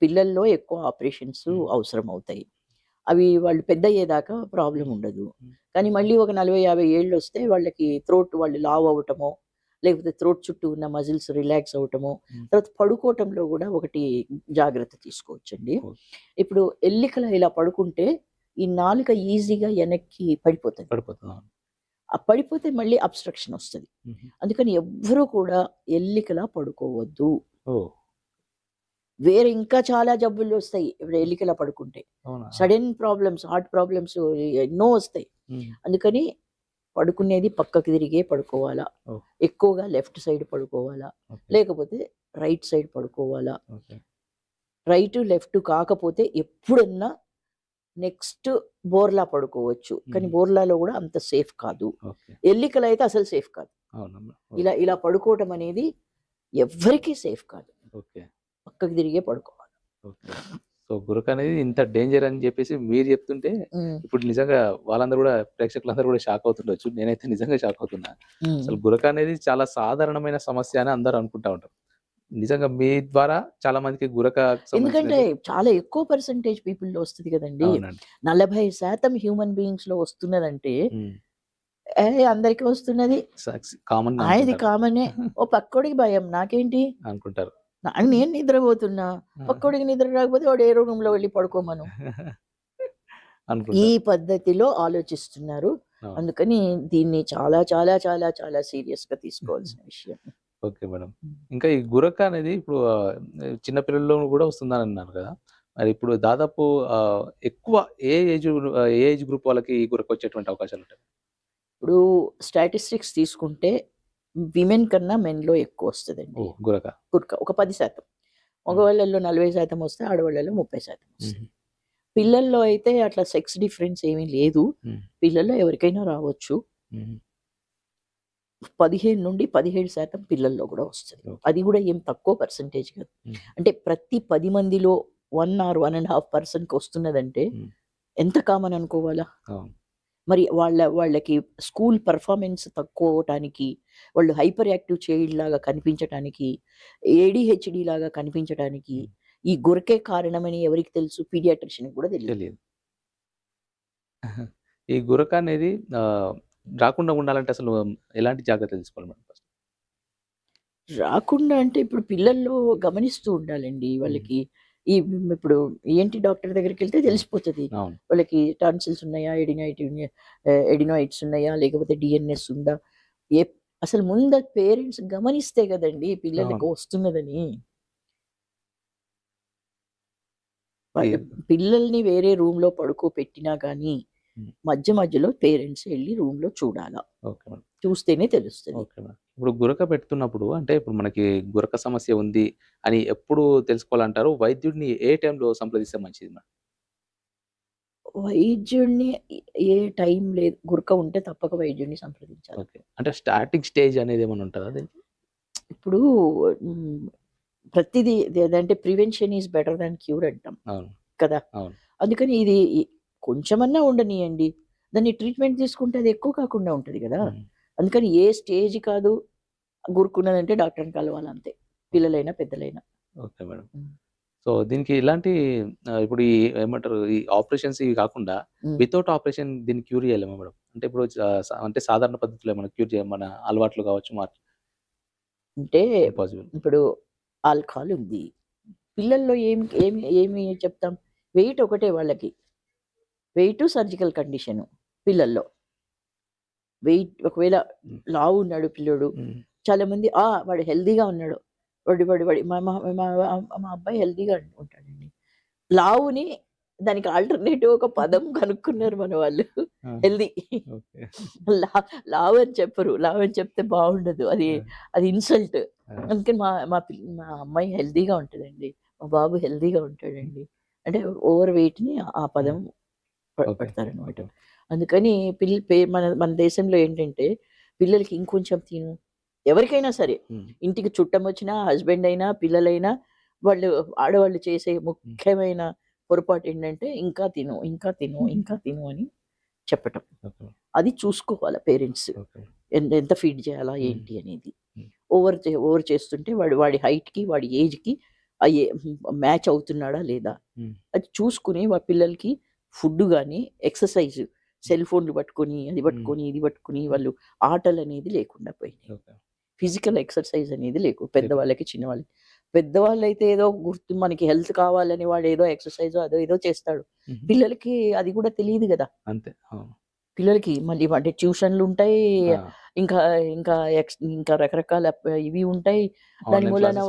పిల్లల్లో ఎక్కువ ఆపరేషన్స్ హ్మ్. అవసరమవుతాయి. అవి వాళ్ళు పెద్దయ్యేదాకా ప్రాబ్లమ్ హ్మ్. ఉండదు. హ్మ్. కానీ మళ్ళీ ఒక 40, 50 ఏళ్ళొస్తే వాళ్ళకి వాళ్ళు లావు అవ్వటమో, లేకపోతే థ్రోట్ చుట్టూ ఉన్న మజిల్స్ రిలాక్స్ అవ్వటమో, హ్మ్. తర్వాత పడుకోవటంలో గూడా ఒకటి జాగ్రత్త తీసుకోవచ్చండి. ఓకే. ఇప్పుడు ఎల్లికల ఇలా పడుకుంటే ఈ నాలుక ఈజీగా వెనక్కి పడిపోతది. పడిపోతుంది. అవును. ఆ పడిపోతే మళ్ళీ అబ్‌స్ట్రక్షన్ ఒస్తది. హుహు. అందుకని ఎవ్వరు కూడా ఎల్లికలా పడుకోవద్దు. ఓహ్! వేరే ఇంకా చాలా జబ్బులొస్తాయి ఇప్పుడు ఎల్లికలా పడుకుంటే. అవునా? సడెన్ ప్రాబ్లమ్స్, హార్ట్ ప్రాబ్లమ్స్ ఎన్నో ఒస్తాయి. హ్మ్. అందుకని పడుకునేది పక్కకి తిరిగే పడుకోవాలా. ఓహ్! ఎక్కువగా లెఫ్ట్ సైడ్ పడుకోవాలా. ఓకే. లేకపోతే రైట్ సైడ్ పడుకోవాలా. ఓకే. రైటు, లెఫ్ట్ కాకపోతే ఎప్పుడన్నా నెక్స్ట్ బోర్లా పడుకోవచ్చు. కానీ బోర్లాలో కూడా అంత సేఫ్ కాదు. ఓకే. ఎల్లికలు అయితే అసలు సేఫ్ కాదు. అవునమ్మా. ఇలా ఇలా పడుకోవటం అనేది ఎవ్వరికీ సేఫ్ కాదు. ఓకే. పక్కకి తిరిగే పడుకోవాలి. ఓకే. సో, గురక అనేది ఇంత డేంజర్ అని చెప్పేసి మీరు చెప్తుంటే ఉమ్, ఇప్పుడు నిజంగా వాళ్ళందరూ కూడా ప్రేక్షకులందరూ కూడా షాక్ అవుతుండొచ్చు. నేనైతే నిజంగా షాక్ అవుతున్నా. ఉమ్. అసలు గురక అనేది చాలా సాధారణమైన సమస్య అని అందరూ అనుకుంటా ఉంటారు. నిజంగా మీ ద్వారా చాలా మందికి గురక ఎందుకంటే సంబంధించినది చాలా ఎక్కువ పర్సెంటేజ్ పీపుల్లో వస్తుంది కదండి. అవునండి. 40% హ్యూమన్ బీయింగ్స్ లో వస్తున్నదంటే అందరికి వస్తున్నది. కామన్ ఇది అనుకుంటారు. కామనే. ఓ పక్కోడికి భయం నాకేంటి, అనుకుంటారు. నేను నిద్రపోతున్నా, పక్కోడికి నిద్ర రాకపోతే వాడు ఏ రూమ్ లో వెళ్ళి పడుకోమను. ఈ అనుకుంటారు. పద్ధతిలో ఆలోచిస్తున్నారు. అవును. అందుకని దీన్ని చాలా చాలా చాలా చాలా సీరియస్ గా తీసుకోవాల్సిన విషయం. Okay madam. ఇంకా ఈ గురక అనేది ఇప్పుడు చిన్న పిల్లల్లో కూడా వస్తుందని అన్నారు కదా! మరి ఇప్పుడు దాదాపు ఎక్కువ ఏ ఏజ్ గ్రూప్ వాళ్ళకి ఈ గురక వచ్చేటువంటి అవకాశాలు ఉంటాయి? ఇప్పుడు స్టాటిస్టిక్స్ తీసుకుంటే విమెన్ కన్నా మెన్ లో ఎక్కువ వస్తుందండి గురక. ఒక 10%. మగవాళ్ళల్లో 40% వస్తే ఆడవాళ్ళలో 30% వస్తుంది. మ్మ్. పిల్లల్లో అయితే అట్లా సెక్స్ డిఫరెన్స్ ఏమీ లేదు. మ్మ్. పిల్లల్లో ఎవరికైనా రావచ్చు. మ్మ్. 15 నుండి 17% పిల్లల్లో కూడా వస్తుంది. ఓకే. అది కూడా ఏం తక్కువ పర్సంటేజ్ కాదు. మ్మ్. అంటే ప్రతి 10 మందిలో 1 or 1.5% వస్తున్నదంటే మ్మ్. ఎంత కామన్ అనుకోవాలా. అవును. మరి వాళ్ళకి స్కూల్ పర్ఫార్మెన్స్ తక్కువ అవటానికి, వాళ్ళు హైపర్ యాక్టివ్ చైల్డ్ లాగా కనిపించటానికి, ఏడిహెచ్డి లాగా కనిపించటానికి ఈ గురకే కారణమని ఎవరికి తెలుసు? పీడియాట్రిషియన్ కూడా తెలియదు. తెలియదు. ఈ గురక అనేది రాకుండా ఉండాలంటే అసలు ఎలాంటి జాగ్రత్తలు తీసుకోవాలి మేడం ఫస్ట్? రాకుండా అంటే ఇప్పుడు పిల్లల్లో గమనిస్తూ ఉండాలండి. వాళ్ళకి ఇప్పుడు ఏంటి డాక్టర్ దగ్గరికి వెళ్తే తెలిసిపోతుంది. అవును. వాళ్ళకి టాన్సిల్స్ ఉన్నాయా, ఎడినాయిడ్స్ ఉన్నాయా, లేకపోతే డిఎన్ఎస్ ఉందా. ఏ అసలు ముందు పేరెంట్స్ గమనిస్తే కదండి పిల్లలకి అవును. వస్తున్నదని. ఈ పిల్లల్ని వేరే రూమ్ లో పడుకోబెట్టినా కానీ మ్మ్. మధ్యలో పేరెంట్స్ వెళ్ళి రూమ్ లో చూడాలా. Okay madam. చూస్తేనే తెలుస్తుంది. Okay madam. ఇప్పుడు గురక పెడుతున్నప్పుడు అంటే ఇప్పుడు మనకి గురక సమస్య ఉంది అని ఎప్పుడు తెలుసుకోవాలంటారు? వైద్యుడిని ఏ టైంలో సంప్రదిస్తే మంచిది మేడం? వైద్యుడిని ఏ టైం లేదు, గురక ఉంటే తప్పక వైద్యుడిని సంప్రదించాలి. ఓకే. అంటే స్టార్టింగ్ స్టేజ్ అనేది ఏమైనా ఉంటుందా దీనికి? ఇప్పుడు ప్రతిదీ అంటే prevention is better than cure అంటాం అవును. కదా. అవును. అందుకని ఇది కొంచెమన్నా ఉండనియండి, దాన్ని ట్రీట్మెంట్ తీసుకుంటే అది ఎక్కువ కాకుండా ఉంటుంది కదా. మ్మ్. అందుకని ఏ స్టేజ్ కాదు, గురుకున్నదంటే డాక్టర్ని కలవాలి అంతే, పిల్లలైనా పెద్దలైనా. Okay madam. మ్మ్. సో దీనికి ఇలాంటి ఇప్పుడు ఈ ఏమంటారు ఈ ఆపరేషన్స్ ఇవి కాకుండా మ్మ్. వితౌట్ ఆపరేషన్ దీన్ని క్యూర్ చేయలేమా మేడం? అంటే ఇప్పుడు అంటే సాధారణ పద్ధతిలో ఏమైనా క్యూర్ చేయ మన అలవాట్లు కావచ్చు అంటే పాసిబుల్. ఇప్పుడు ఆల్కహాల్ ఉంది పిల్లల్లో, ఏమి ఏమి ఏమి చెప్తాం, వెయిట్ ఒకటే వాళ్ళకి, వెయిట్ సర్జికల్ కండిషన్. పిల్లల్లో వెయిట్ ఒకవేళ లావు ఉన్నాడు పిల్లడు, చాలా మంది వాడు హెల్దీగా ఉన్నాడు, వాడి మా అబ్బాయి హెల్దీగా ఉంటాడండి. లావుని దానికి ఆల్టర్నేటివ్ ఒక పదం కనుక్కున్నారు మన వాళ్ళు, హెల్దీ. ఓకే. లావు అని చెప్పరు, లావు అని చెప్తే బాగుండదు, అది ఇన్సల్ట్. అందుకని మా అమ్మాయి హెల్దీగా ఉంటుందండి, మా బాబు హెల్దీగా ఉంటాడండి అంటే ఓవర్ వెయిట్ని ఆ పదం పెడతారనమాట. అందుకని మన దేశంలో ఏంటంటే పిల్లలకి ఇంకొంచెం తిను, ఎవరికైనా సరే, ఇంటికి చుట్టం వచ్చినా, హస్బెండ్ అయినా, పిల్లలైనా, ఆడవాళ్ళు చేసే ముఖ్యమైన పొరపాటు ఏంటంటే ఇంకా తిను ఇంకా తిను ఇంకా తిను అని చెప్పటం. అది చూసుకోవాలి పేరెంట్స్, ఎంత ఫీడ్ చేయాలా ఏంటి అనేది. ఓవర్ చేస్తుంటే వాడి హైట్కి వాడి ఏజ్కి మ్యాచ్ అవుతున్నాడా లేదా అది చూసుకుని పిల్లలకి ఫుడ్ కానీ ఎక్సర్సైజ్, సెల్ ఫోన్లు పట్టుకొని అది పట్టుకొని ఇది పట్టుకుని వాళ్ళు ఆటలు అనేది లేకుండా పోయినాయి. ఫిజికల్ ఎక్సర్సైజ్ అనేది లేకు పెద్దవాళ్ళకి చిన్నవాళ్ళకి. పెద్దవాళ్ళు అయితే ఏదో గుర్తు మనకి హెల్త్ కావాలని వాడు ఏదో ఎక్సర్సైజ్ అదో ఏదో చేస్తాడు, పిల్లలకి అది కూడా తెలియదు కదా. అంతే. పిల్లలకి మళ్ళీ అంటే ట్యూషన్లు ఉంటాయి, ఇంకా ఇంకా ఇంకా రకరకాల ఇవి ఉంటాయి. దాని మూలన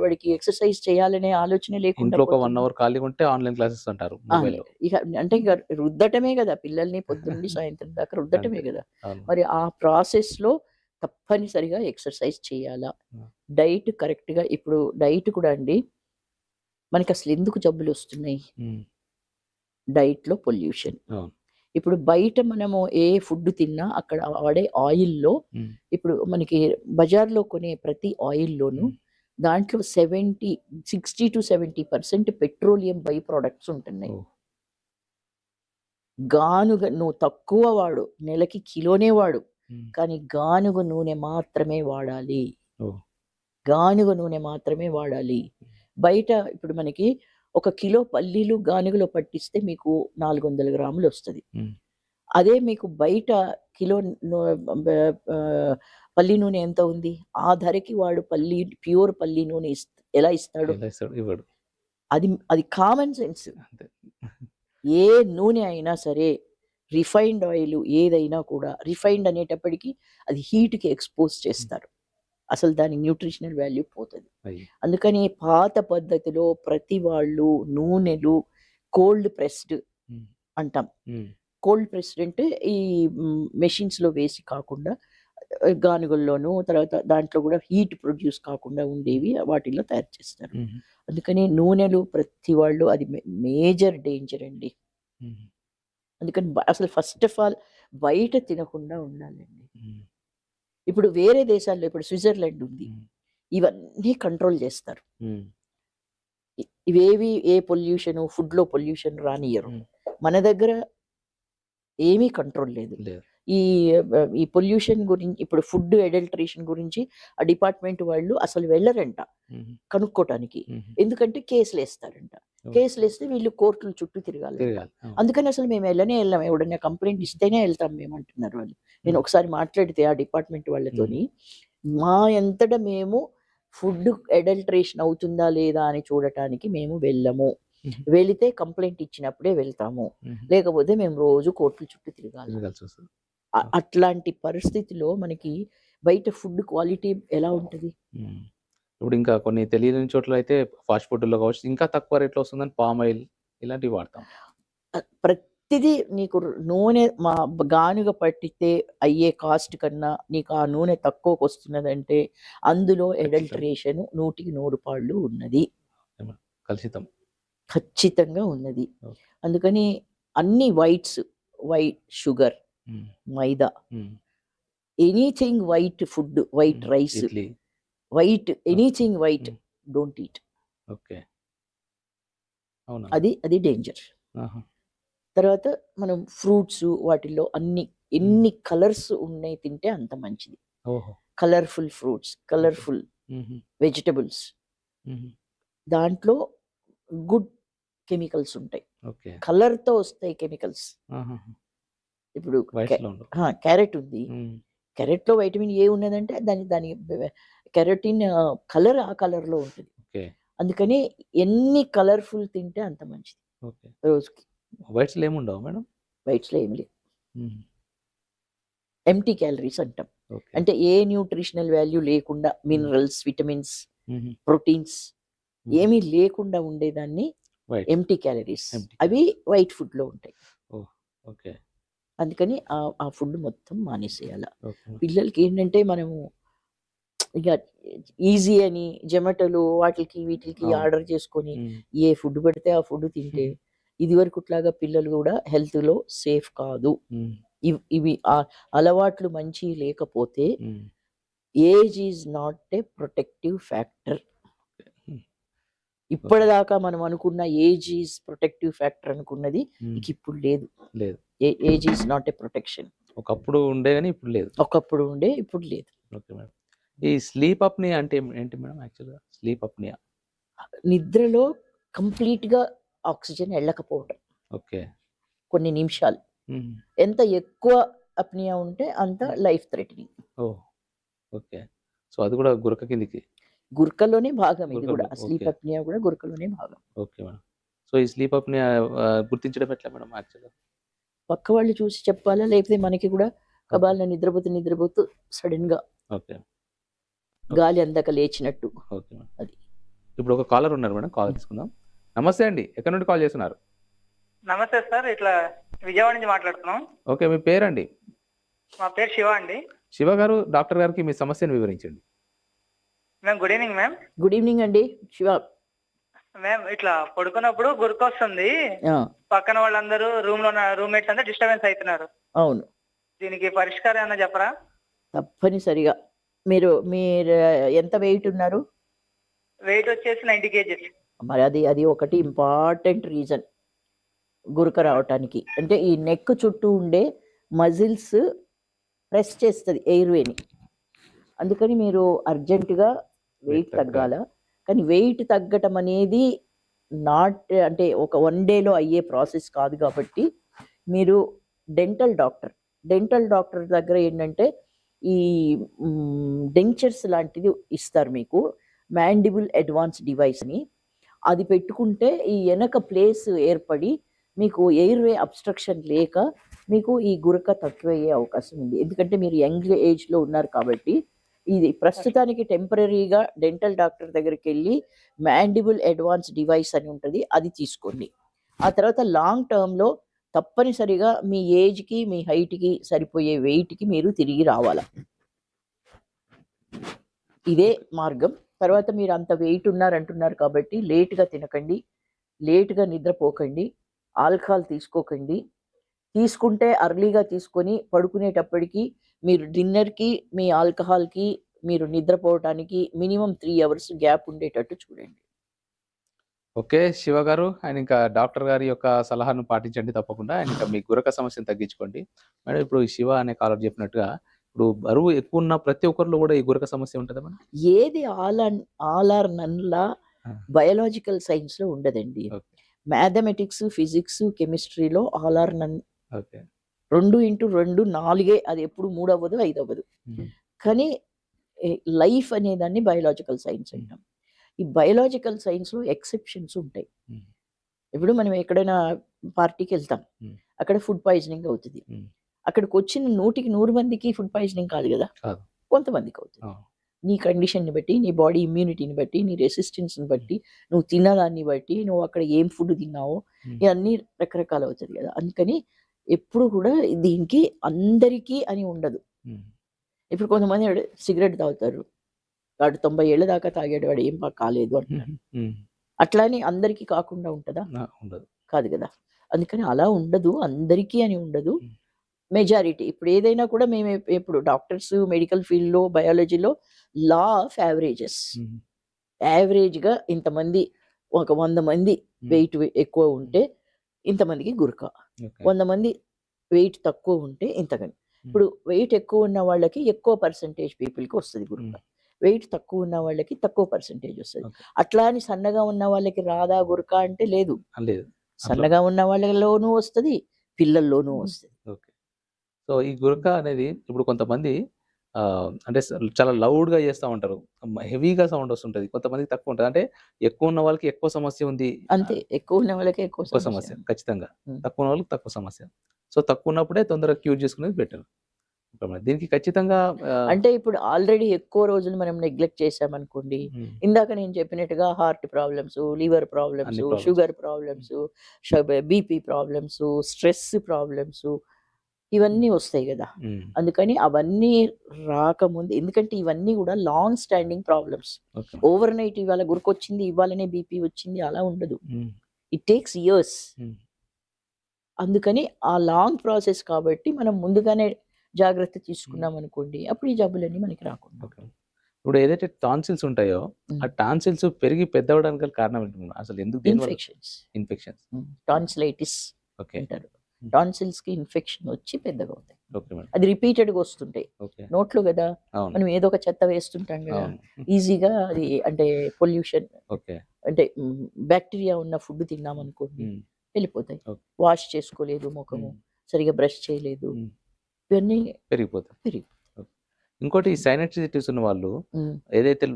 వాడికి ఎక్సర్సైజ్ చేయాలనే ఆలోచన లేకుండా ఇంట్లో ఒక 1 అవర్ ఖాళీగా ఉంటే ఆన్లైన్ క్లాసెస్ అంటారు మొబైల్లో. ఇక అంటే ఇక రుద్దటమే కదా పిల్లల్ని, పొద్దున్నే సాయంత్రం దాకా రుద్దటమే కదా. మరి ఆ ప్రాసెస్ లో తప్పనిసరిగా ఎక్సర్సైజ్ చేయాలా, డైట్ కరెక్ట్ గా. ఇప్పుడు డైట్ కూడా అండి, మనకి అసలు ఎందుకు జబ్బులు వస్తున్నాయి, డైట్‌లో పొల్యూషన్. అవును. ఇప్పుడు బయట మనము ఏ ఫుడ్ తిన్నా అక్కడ వాడే ఆయిల్‌లో హ్మ్. ఇప్పుడు మనకి బజార్‌లో కొనే ప్రతి ఆయిల్‌లోనూ హ్మ్. దాంట్లో 60-70% పెట్రోలియం బై ప్రొడక్ట్స్ ఉంటున్నాయి. ఓహ్! గానుగ నువ్వు తక్కువ వాడు, నెలకి కిలోనే వాడు. హ్మ్. కానీ గానుగ నూనె మాత్రమే వాడాలి. ఓహ్! గానుగ నూనె మాత్రమే వాడాలి. బయట ఇప్పుడు మనకి ఒక కిలో పల్లీలు గానుగలో పట్టిస్తే మీకు 400 గ్రాములొస్తది. హ్మ్. అదే మీకు బయట కిలో ను బ పల్లి నూనె ఎంత ఉంది? ఆ ధరకి వాడు ప్యూర్ పల్లి నూనె ఎలా ఇస్తాడు? ఎలా ఇస్తాడు? ఇవ్వడు. అది కామన్ సెన్స్. అంతే. ఏ నూనె అయినా సరే, రిఫైన్డ్ ఆయిల్ ఏదైనా కూడా రిఫైన్డ్ అనేటప్పటికి అది హీట్‌కి ఎక్స్‌పోజ్ హ్మ్. చేస్తారు. అసలు దాని న్యూట్రిషనల్ వాల్యూ పోతది. అయ్యో! అందుకని పాత పద్ధతిలో ప్రతి వాళ్ళు నూనెలు కోల్డ్ ప్రెస్డ్ హ్మ్. అంటాం. హ్మ్. కోల్డ్ ప్రెస్డ్ అంటే ఈ మెషిన్స్‌లో వేసి కాకుండా గానుగల్లోనూ తర్వాత దాంట్లో కూడా హీట్ ప్రొడ్యూస్ కాకుండా హ్మ్. ఉండేవి వాటిల్లో తయారు చేస్తారు. హుహు. అందుకని నూనెలు ప్రతి వాళ్ళు అది మేజర్ డేంజర్ అండి. హుహు. అందుకని అసలు ఫస్ట్ ఆఫ్ ఆల్ బయట తినకుండా ఉండాలండి. హ్మ్. ఇప్పుడు వేరే దేశాల్లో ఇప్పుడు స్విట్జర్లాండ్ ఉంది. హ్మ్. ఇవన్నీ కంట్రోల్ చేస్తారు. హ్మ్. ఇవేవి ఏ పొల్యూషను, ఫుడ్‌లో పొల్యూషన్ రానియ్యరు. హ్మ్. మన దగ్గర ఏమీ కంట్రోల్ లేదు. లేదు. ఈ పొల్యూషన్ ఇప్పుడు ఫుడ్ అడల్టరేషన్ గురించి ఆ డిపార్ట్‌మెంట్ వాళ్ళు అసలు వెళ్ళరంట హుహు. కనుక్కోటానికి. హుహు. ఎందుకంటే కేసులేస్తారంట. ఓహ్! కేసులేస్తే వీళ్ళు కోర్టుల చుట్టూ తిరగాలంట. తిరగాలి. అవును. అందుకని అసలు మేము ఎళ్ళం. ఎవడన్నా కంప్లెయింట్ ఇస్తేనే ఎళ్తాం మేమంటున్నారు వాళ్ళు. నేను హ్మ్. ఒకసారి మాట్లాడితే ఆ డిపార్ట్‌మెంట్ హ్మ్. వాళ్ళతోని, మా అంతట మేము ఫుడ్ అడల్టరేషన్ అవుతుందా లేదా అని చూడటానికి మేము వెళ్ళము. హుహు. వెళితే కంప్లెయింట్ ఇచ్చినప్పుడే వెళ్తాము. హుహు. లేకపోతే మేము రోజు కోర్టుల చుట్టూ తిరగాల. తిరగాల్సొస్తది. అట్లాంటి పరిస్థితిలో మనకి బయట ఫుడ్ క్వాలిటీ ఎలా ఉంటది? హ్మ్. ఇప్పుడు ఇంకా కొన్ని తెలియని చోట్లయితే ఫాస్ట్ ఫుడ్‌లో కావచ్చు, ఇంకా తక్కువ రేట్‌లో వస్తుందని పామ్ ఆయిల్ ఇలాంటివి వాడతాం. ప్రతిదీ నీకు నూనె గానుగ పట్టితే అయ్యే కాస్ట్ కన్నా నీకు ఆ నూనె తక్కువకొస్తున్నదంటే అందులో ఖచ్చితం. అడల్టరేషన్ 100కి 100 పాళ్ళు ఉన్నది. ఏమన్నా కలుషితం. ఖచ్చితంగా ఉన్నది. ఓకే. అందుకని అన్ని white sugar, hmm. Maida, hmm. Anything white food, white hmm. Rice, idli. White okay. Anything white hmm. Don't eat. Okay. అవునా? అది డేంజర్. ఆహా! తర్వాత మనం ఫ్రూట్స్ వాటిల్లో హ్మ్. ఎన్ని కలర్స్ ఉన్నాయి తింటే అంత మంచిది. ఓహో! Colourful fruits, okay. కలర్‌ఫుల్ హుహు. వెజిటబుల్స్ హుహు. దాంట్లో గుడ్ కెమికల్స్ ఉంటాయి. ఓకే. కలర్‌తో వస్తాయి కెమికల్స్. ఆహాహా! ఇప్పుడు వైట్స్‌లో ఉండవు. క్యారెట్ ఉంది. హ్మ్. క్యారెట్‌లో వైటమిన్ ఏ ఉన్నదంటే దాని దాని కెరటిన్ కలర్ ఆ కలర్‌లో ఉంటది. ఓకే. అందుకని ఎన్ని కలర్‌ఫుల్ తింటే అంత మంచిది ఓకే. రోజుకి. వైట్స్‌లో ఏముండవా మేడం? వైట్స్‌లో ఏమి లేవు. హుహు. ఎంప్టీ క్యాలరీస్ అంటాం. ఓకే. అంటే ఏ న్యూట్రిషనల్ వాల్యూ లేకుండా హ్మ్. మినరల్స్, విటమిన్స్, హుహు. ప్రోటీన్స్ హుహు. ఏమీ లేకుండా ఉండేదాన్ని వైట్స్. Empty calories. ఎంప్టీ అవి క్యాలరీస్. వైట్ ఫుడ్‌లో ఉంటాయి. ఓహ్! ఓకే. అందుకని ఆ ఫుడ్ మొత్తం మానేసేయాల. ఓకే. పిల్లలకి ఏంటంటే మనము ఇగ ఈజీ అని జొమాటోలు వాటిలికి వీటిలికి అవును. ఆర్డర్ చేసుకొని హ్మ్. ఏ ఫుడ్ పెడితే ఆ ఫుడ్ తింటే ఇదివరకుట్లాగా పిల్లలు గూడా హెల్త్‌లో సేఫ్ కాదు. హ్మ్. ఇవి అలవాట్లు మంచియి లేకపోతే హ్మ్. Age is not A protective factor. హ్మ్. ఓకే. ఇప్పటిదాకా మనం అనుకున్న ఏజ్ ఈజ్ ప్రొటెక్టివ్ ఫ్యాక్టర్ అనుకున్నది హ్మ్. ఇకిప్పుడు లేదు. లేదు. Age is not a protection. ఒకప్పుడు ఉండే గాని ఇప్పుడు లేదు. ఒకప్పుడు ఉండే ఇప్పుడు లేదు. Okay madam. ఈ స్లీప్ అప్నియా అంటే ఏంటి మేడం యాక్చువల్‌గా? Sleep apnea. నిద్రలో కంప్లీట్‌గా ఆక్సిజన్ ఎళ్ళకపోవటం. ఓకే. కొన్ని నిమిషాలు. హుహు. ఎంత ఎక్కువ అప్నియా ఉంటే అంత హ్మ్. Life threatening. Oh! Okay. So, అది కూడా గురక కిందికి. గురకలోనే భాగం ఇది గూడా. గురకలో. Sleep okay. అప్నియా గూడా గురకలోనే భాగం. Okay madam. సో, ఈ స్లీప్ అప్నియా గుర్తించడం ఎట్లా మేడం యాక్చువల్‌గా? పక్క వాళ్ళు చూసి చెప్పాలా? లేకపోతే మనకి గూడా ఓకే. కబాల్న నిద్రపోతూ సడెన్‌గా ఓకే. ఓకే. గాలి అందాక లేచినట్టు. Okay madam. అది. ఇప్పుడు ఒక కాలర్ ఉన్నారు మేడం. కాల్ తీసుకుందాం. నమస్తే అండి. ఎక్కడి నుండి కాల్ చేస్తున్నారు? నమస్తే సార్. ఇట్లా విజయవాడ నుంచి మాట్లాడుతున్నాం. ఓకే. మీ పేరండి? మా పేరు శివ అండి. శివ గారు డాక్టర్ గారికి మీ సమస్యను వివరించండి. Good evening ma'am. Good evening అండి. శివ. మేము ఇట్లా పడుకున్నప్పుడు గుర్తొస్తుంది. ఆ! పక్కన వాళ్ళందరూ రూమ్‌లో ఉన్న రూమ్‌మేట్స్ అంతా డిస్టర్బెన్స్ అయితున్నారు. అవును. దీనికి పరిష్కారం ఏమన్నా చెప్పరా? తప్పనిసరిగా. మీరు ఎంత వెయిట్ ఉన్నారు? వెయిట్ వచ్చేసి 90 కేజీస్. మరి అది ఒకటి ఇంపార్టెంట్ రీజన్ గురక రావటానికి. అంటే ఈ నెక్ చుట్టూ ఉండే మజిల్స్ ప్రెస్ చేస్తది ఎయిర్‌వేని. అందుకని మీరు అర్జెంట్‌గా వెయిట్ తగ్గాలి. తగ్గాల. కానీ వెయిట్ తగ్గటం అనేది అంటే ఒక 1 డేలో అయ్యే ప్రాసెస్ కాదు కాబట్టి మీరు డెంటల్ డాక్టర్ దగ్గర ఏంటంటే ఈ డెంచర్స్ లాంటిది ఇస్తారు మీకు. మ్యాండిబుల్ అడ్వాన్స్ డివైస్ అని. అది పెట్టుకుంటే ఈ వెనక ప్లేస్ ఏర్పడి మీకు ఎయిర్‌వే అబ్‌స్ట్రక్షన్ లేక మీకు ఈ గురక తక్కువయ్యే అవకాశం ఉంది. ఎందుకంటే మీరు యంగ్ ఏజ్‌లో ఉన్నారు కాబట్టి ఇది ప్రస్తుతానికి టెంపరరీగా డెంటల్ డాక్టర్ దగ్గరికెళ్ళి మ్యాండిబుల్ అడ్వాన్స్ డివైస్ అని ఉంటది. అది తీసుకోండి. ఆ తర్వాత లాంగ్ టర్మ్‌లో తప్పనిసరిగా మీ ఏజ్‌కి, మీ హైట్‌కి సరిపోయే వెయిట్‌కి మీరు తిరిగి రావాల. ఇదే మార్గం. తర్వాత మీరు అంత వెయిట్ ఉన్నారంటున్నారు కాబట్టి లేట్‌గా తినకండి. లేట్‌గా నిద్రపోకండి. ఆల్కహాల్ తీసుకోకండి. తీసుకుంటే అర్లీగా తీసుకొని పడుకునేటప్పటికి మీరు డిన్నర్‌కి, మీ ఆల్కహాల్‌కి, మీరు నిద్రపోవటానికి మినిమమ్ 3 అవర్స్ గ్యాప్ ఉండేటట్టు చూడండి. ఓకే. శివ గారు అండ్ ఇంకా డాక్టర్ గారి యొక్క సలహాను పాటించండి తప్పకుండా. అండ్ ఇంకా మీ గురక సమస్యను తగ్గించుకోండి. మేడం ఇప్పుడు ఈ శివ అనే కాలర్ చెప్పినట్టుగా ఇప్పుడు బరువు ఎక్కువున్న ప్రతి ఒక్కరిలో కూడా ఈ గురక సమస్య ఉంటదా మేడం? ఏది ఆల్ ఆర్ నన్‌లా ఆ! బయోలాజికల్ సైన్స్‌లో ఉండదండి. ఓకే. మ్యాథమెటిక్స్, ఫిజిక్స్, కెమిస్ట్రీలో all are none. Okay. 2x2 4 అది ఎప్పుడు 3 అవ్వదు, 5 అవ్వదు. హ్మ్. కానీ లైఫ్ అనేదాన్ని బయోలాజికల్ సైన్స్ అంటాం. ఈ బయోలాజికల్ సైన్స్‌లో ఎక్సెప్షన్స్ ఉంటాయి. హ్మ్. ఇప్పుడు మనం ఎక్కడైనా పార్టీకెళ్తాం. హ్మ్. అక్కడ ఫుడ్ పాయిజనింగ్ అవుతది. హ్మ్. అక్కడికొచ్చిన 100కి 100 మందికి ఫుడ్ పాయిజనింగ్ కాదు గదా! కాదు. కొంతమందికి అవుతది. ఆ! నీ కండిషన్‌ని బట్టి, నీ బాడీ ఇమ్యూనిటీని బట్టి, నీ రెసిస్టెన్స్‌ని బట్టి, నువ్వు తిన్నదాన్ని బట్టి, నువ్వు అక్కడ ఏం ఫుడ్ తిన్నావో హ్మ్. ఇవన్నీ రకరకాలు అవుతది గదా! అందుకని ఎప్పుడు కూడా దీనికి అందరికీ అని ఉండదు. హ్మ్. ఇప్పుడు కొంతమంది సిగరెట్ తాగుతారు. వాడు 90 ఏళ్ల దాకా తాగాడు. వాడు ఏం కాలేదు అంటున్నారు. హ్మ్. అట్లా అని అందరికీ కాకుండా ఉంటదా? ఉండదు. కాదు గదా! అందుకని అలా ఉండదు. అందరికీ అని ఉండదు. హ్మ్. మెజారిటీ ఇప్పుడు ఏదైనా కూడా మేము ఇప్పుడు డాక్టర్స్, మెడికల్ ఫీల్డ్‌లో, బయాలజీలో లా ఆఫ్ యావరేజెస్. హ్మ్. యావరేజ్‌గా ఇంతమంది ఒక 100 మంది హ్మ్. వెయిట్ ఎక్కువ ఉంటే ఇంతమందికి గురక. ఓకే. 100 మంది వెయిట్ తక్కువ ఉంటే ఇంతకని. ఇప్పుడు వెయిట్ ఎక్కువ ఉన్న వాళ్ళకి ఎక్కువ పర్సెంటేజ్ పీపుల్‌కి వస్తది గురక. హ్మ్. వెయిట్ తక్కువ ఉన్న వాళ్ళకి తక్కువ పర్సెంటేజ్ వస్తది. ఓకే. అట్లా అని సన్నగా ఉన్న వాళ్ళకి రాదా గురక అంటే లేదు. లేదు. అట్లా సన్నగా ఉన్న వాళ్ళలోనూ వస్తది. పిల్లల్లోనూ వస్తది. ఓకే. సో, ఈ గురక అనేది ఇప్పుడు కొంతమంది అంటే చాలా లౌడ్‌గా చేస్తా ఉంటారు. హెవీగా సౌండ్ వస్తుంటది. కొంతమందికి తక్కువ ఉంటది. అంటే ఎక్కువ ఉన్న వాళ్ళకి ఎక్కువ సమస్య ఉంది. అంతే. ఎక్కువ ఉన్న వాళ్ళకే ఎక్కువ ఎక్కువ సమస్య సమస్య ఉంది. ఖచ్చితంగా. హ్మ్. తక్కువ ఉన్న వాళ్ళకి తక్కువ సమస్య. సో, తక్కువ ఉన్నప్పుడే తొందరగా క్యూర్ చేసుకునేది బెటర్. దీనికి ఖచ్చితంగా అంటే ఇప్పుడు ఆల్రెడీ ఎక్కువ రోజులు మనం నెగ్లెక్ట్ చేశామనుకోండి. హ్మ్. ఇందాక నేను చెప్పినట్టుగా హార్ట్ ప్రాబ్లమ్స్, లివర్ ప్రాబ్లమ్స్, అన్ని problems. Sugar problems, BP problems, stress problems ఇవన్నీ వస్తాయి గదా! హ్మ్. అందుకని అవన్నీ రాకముందు ఎందుకంటే ఇవన్నీ గూడా long standing problems. Okay. Overnight ఇవాళ గురకొచ్చింది, ఇవాళనే బీపీ వచ్చింది అలా ఉండదు. హ్మ్. It takes years. హ్మ్. అందుకని ఆ లాంగ్ ప్రాసెస్ కాబట్టి మనం ముందుగానే జాగ్రత్త హ్మ్. తీసుకున్నామనుకోండి, అప్పుడు ఈ జబ్బులన్నీ మనకి రాకుండా ఓకే. ఇప్పుడు ఏదైతే టాన్సిల్స్ ఉంటాయో, హ్మ్. ఆ టాన్సిల్స్ పెరిగి పెద్దవ్వడానికి గల కారణం ఏంటి మేడం? అసలు ఎందుకు దేనివల్ల? ఇన్ఫెక్షన్స్. ఇన్ఫెక్షన్స్. Tonsillitis okay. అంటారు. హ్మ్. టాన్సిల్స్‌కి ఇన్ఫెక్షన్ వచ్చి పెద్దగవుతాయి. Okay madam. అది రిపీటెడ్‌గా వస్తుంటాయి. ఓకే. నోట్లో గదా! అవును. మనం ఏదో ఒక చెత్త వేస్తుంటాం గదా! అవును. ఈజీగా అది అంటే పొల్యూషన్ ఓకే. అంటే బాక్టీరియా ఉన్న ఫుడ్ తిన్నామనుకోండి హ్మ్. వెళ్ళిపోతాయి. ఓకే. వాష్ చేసుకోలేదు మొఖము, హ్మ్. సరిగ్గా బ్రష్ చేయలేదు. హ్మ్. ఇవన్నీ పెరిగిపోతాయి. పెరిగి ఓకే. ఇంకోటి సైనసైటిస్ ఉన్న వాళ్ళు హ్మ్. ఏదైతే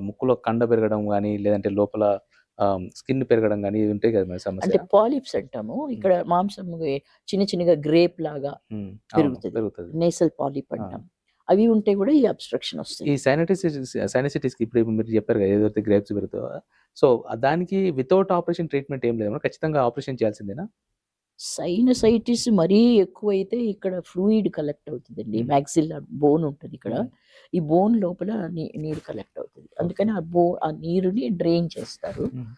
ముక్కులో కండ పెరగడం గాని, లేదంటే లోపల స్కిన్ పెరగడం గాని ఇవి ఉంటాయి కదా మేడం సమస్య. అంటే పాలిప్స్ అంటాము. ఇక్కడ మాంసం చిన్న చిన్నగా గ్రేప్ లాగా అవును. పెరుగుతది. పెరుగుతది. నేసల్ పాలిప్ ఆ! అంటాం. అవి ఉంటే గూడా ఈ అబ్‌స్ట్రక్షన్ వస్తది. ఈ సైనసైటిస్‌కి ఇప్పుడు మీరు చెప్పారు కదా! ఏదైతే గ్రేప్స్ పెరుగుతాయో సో, దానికి వితౌట్ ఆపరేషన్ ట్రీట్మెంట్ ఏం లేదా మేడం? ఖచ్చితంగా ఆపరేషన్ చేయాల్సిందేనా? సైనసైటిస్ మరీ ఎక్కువైతే ఇక్కడ ఫ్లూయిడ్ కలెక్ట్ అవుతుందండి. హ్మ్. మాక్సిల్లా బోన్ ఉంటది ఇక్కడ. హ్మ్. ఈ బోన్ లోపల నీరు కలెక్ట్ అవుతది. అందుకని ఆ నీరుని డ్రైన్ చేస్తారు. హ్మ్.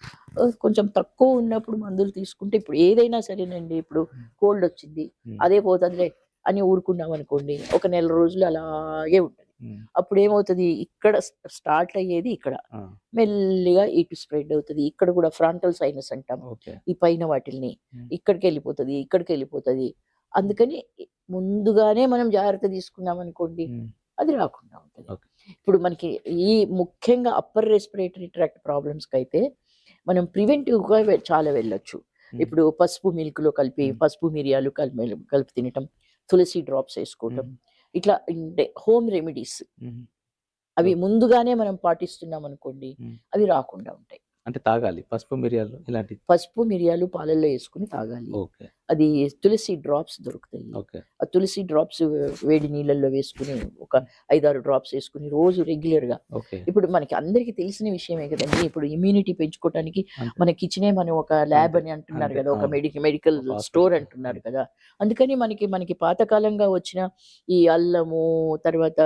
కొంచెం తక్కువ ఉన్నప్పుడు మందులు తీసుకుంటే ఇప్పుడు ఏదైనా సరేనండి. ఇప్పుడు హ్మ్. కోల్డ్ వచ్చింది. హ్మ్. అదే పోతదిలే అని ఊరుకున్నామనుకోండి. ఒక నెల రోజులు అలాగే ఉంటది. హ్మ్. అప్పుడేమవుతది ఇక్కడ స్టార్ట్ అయ్యేది ఇక్కడ. ఆ! మెల్లిగా ఇటు స్ప్రెడ్ అవుతది. ఇక్కడ కూడా ఫ్రాంటల్ సైనస్ అంటాం. ఓకే. ఈ పైన వాటిల్ని. హ్మ్. ఇక్కడికెళ్ళిపోతది. ఇక్కడికెళ్ళిపోతది. అందుకని ముందుగానే మనం జాగ్రత్త తీసుకున్నామనుకోండి, హ్మ్. అది రాకుండా ఉంటది. ఓకే. ఇప్పుడు మనకి ఈ ముఖ్యంగా అప్పర్ రెస్పిరేటరీ ట్రాక్ట్ ప్రాబ్లమ్స్‌కైతే మనం ప్రివెంటివ్‌గా చాలా వెళ్ళొచ్చు. హ్మ్. ఇప్పుడు పసుపు మిల్క్‌లో కలిపి, హ్మ్. పసుపు, మిరియాలు కలిపి తినటం, తులసి డ్రాప్స్ ఏసుకోవటం. హ్మ్. ఇట్లా అంటే హోమ్ రెమెడీస్ హుహు. అవి ఓకే. ముందుగానే మనం పాటిస్తున్నామనుకోండి, హ్మ్. అవి రాకుండా ఉంటాయి. అంటే తాగాలి. పసుపు, మిరియాలు ఇలాంటివి. పసుపు, మిరియాలు పాలల్లో యేసుకొని తాగాలి. ఓకే. అది తులసి డ్రాప్స్ దొరుకుతాయి. ఓకే. ఆ తులసి డ్రాప్స్ వేడి నీళ్ళల్లో వేసుకొని ఒక 5, 6 డ్రాప్స్ యేసుకొని రోజు రెగ్యులర్‌గా ఓకే. ఇప్పుడు మనకి అందరికీ తెలిసిన విషయమే కదండీ! ఇప్పుడు ఇమ్యూనిటీ పెంచుకోవటానికి అంతే. మన కిచెనే మనం ఒక ల్యాబ్ అంతే. అని అంటున్నారు అంతే. కదా! ఒక అవును. మెడికల్ ఒక స్టోర్ హాస్పిటల్. అంటున్నారు హ్మ్. కదా! అందుకని మనకి పాతకాలంగా వచ్చిన ఈ అల్లము, తర్వాత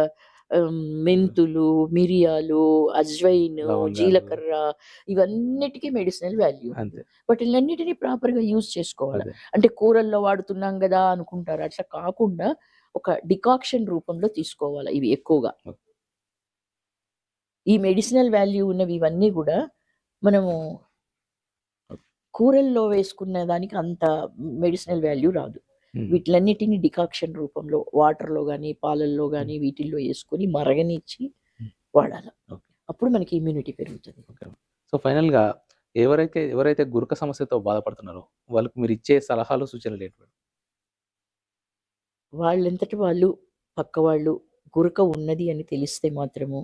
మెంతులు, మిరియాలు, అజ్వైను, లవంగాలు. జీలకర్ర ఇవన్నిటికి మెడిసినల్ వాల్యూ ఉంది. అంతే. వాటిలన్నిటిని ప్రాపర్‌గా యూజ్ చేసుకోవాల. అదే. అంటే కూరల్లో వాడుతున్నాం గదా అనుకుంటారు. అట్లా కాకుండా ఒక డికాక్షన్ రూపంలో తీసుకోవాల ఇవి ఎక్కువగా. ఓకే. ఈ మెడిసినల్ వాల్యూ ఉన్నవి ఇవన్నీ గూడా మనము ఓకే. కూరల్లో వేసుకునే దానికి అంత మెడిసినల్ వాల్యూ రాదు. హ్మ్. వీటిలన్నిటిని డికాక్షన్ రూపంలో వాటర్‌లో గాని, పాలల్లో హ్మ్. గాని వీటిల్లో యేసుకొని మరగనిచ్చి హ్మ్. వాడాల. ఓకే. అప్పుడు మనకి ఇమ్యూనిటీ పెరుగుతది. ఓకే. సో, ఫైనల్‌గా ఎవరైతే గురక సమస్యతో బాధపడుతున్నారో వాళ్ళకి మీరిచ్చే సలహాలు, సూచనలేంటి మేడం? వాళ్ళంతట వాళ్ళు పక్కవాళ్ళు గురక ఉన్నది అని తెలిస్తే మాత్రము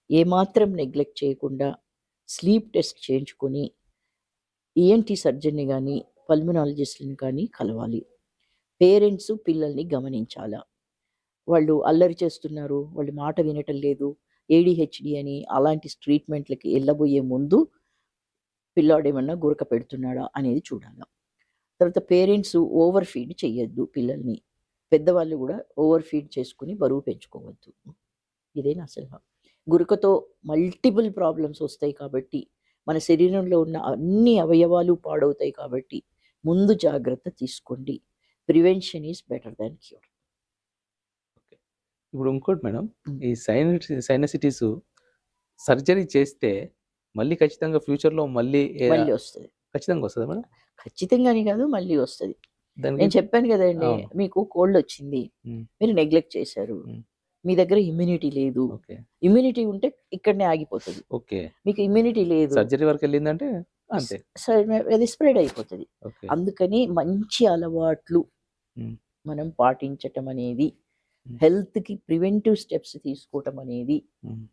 ఏమాత్రం నెగ్లెక్ట్ చేయకుండా స్లీప్ టెస్ట్ చేయించుకొని ఈఎన్‌టీ సర్జన్‌ని గాని, పల్మనాలజిస్ట్‌ని కానీ కలవాలి. పేరెంట్స్ పిల్లల్ని గమనించాలా. వాళ్ళు అల్లరి చేస్తున్నారు, వాళ్ళు మాట వినటం లేదు, ఏడీహెచ్‌డీ అని అలాంటి ట్రీట్మెంట్‌లకి ఎళ్ళబోయే ముందు పిల్లాడేమన్నా గురక పెడుతున్నాడా అనేది చూడాల. తర్వాత పేరెంట్స్ ఓవర్ ఫీడ్ చెయ్యొద్దు పిల్లల్ని. పెద్దవాళ్ళు గూడా ఓవర్ ఫీడ్ చేసుకొని బరువు పెంచుకోవద్దు. ఇదే నా సలహా. గురకతో మల్టిపుల్ ప్రాబ్లమ్స్ ఒస్తాయి కాబట్టి, మన శరీరంలో ఉన్న అన్ని అవయవాలు పాడవుతాయి కాబట్టి, ముందు జాగ్రత్త తీసుకోండి. Prevention is better than cure. Okay. ఇప్పుడు ఇంకోటి మేడం, హ్మ్. ఈ సైనసిటీసు సర్జరీ చేస్తే మళ్ళీ ఖచ్చితంగా ఫ్యూచర్‌లో మళ్ళీ మళ్ళీ ఒస్తది. ఖచ్చితంగా వస్తదా మేడం? ఖచ్చితంగా అని కాదు మళ్ళీ ఒస్తది. దానికి నేను చెప్పాను గదండీ! అవును. మీకు కోల్డొచ్చింది. హ్మ్. మీరు నెగ్లెక్ట్ చేశారు. హ్మ్. మీ దగ్గర ఇమ్యూనిటీ లేదు. ఓకే. ఇమ్యూనిటీ ఉంటే ఇక్కడనే ఆగిపోతది. ఓకే. మీకు ఇమ్యూనిటీ లేదు. సర్జరీ వరకెళ్ళిందంటే అంతే. అది స్ప్రెడ్ అయిపోతది. ఓకే. అందుకని మంచి అలవాట్లు హ్మ్. మనం పాటించటం అనేది, హ్మ్. హెల్త్‌కి ప్రివెంటివ్ స్టెప్స్ తీసుకోవటం అనేది హ్మ్.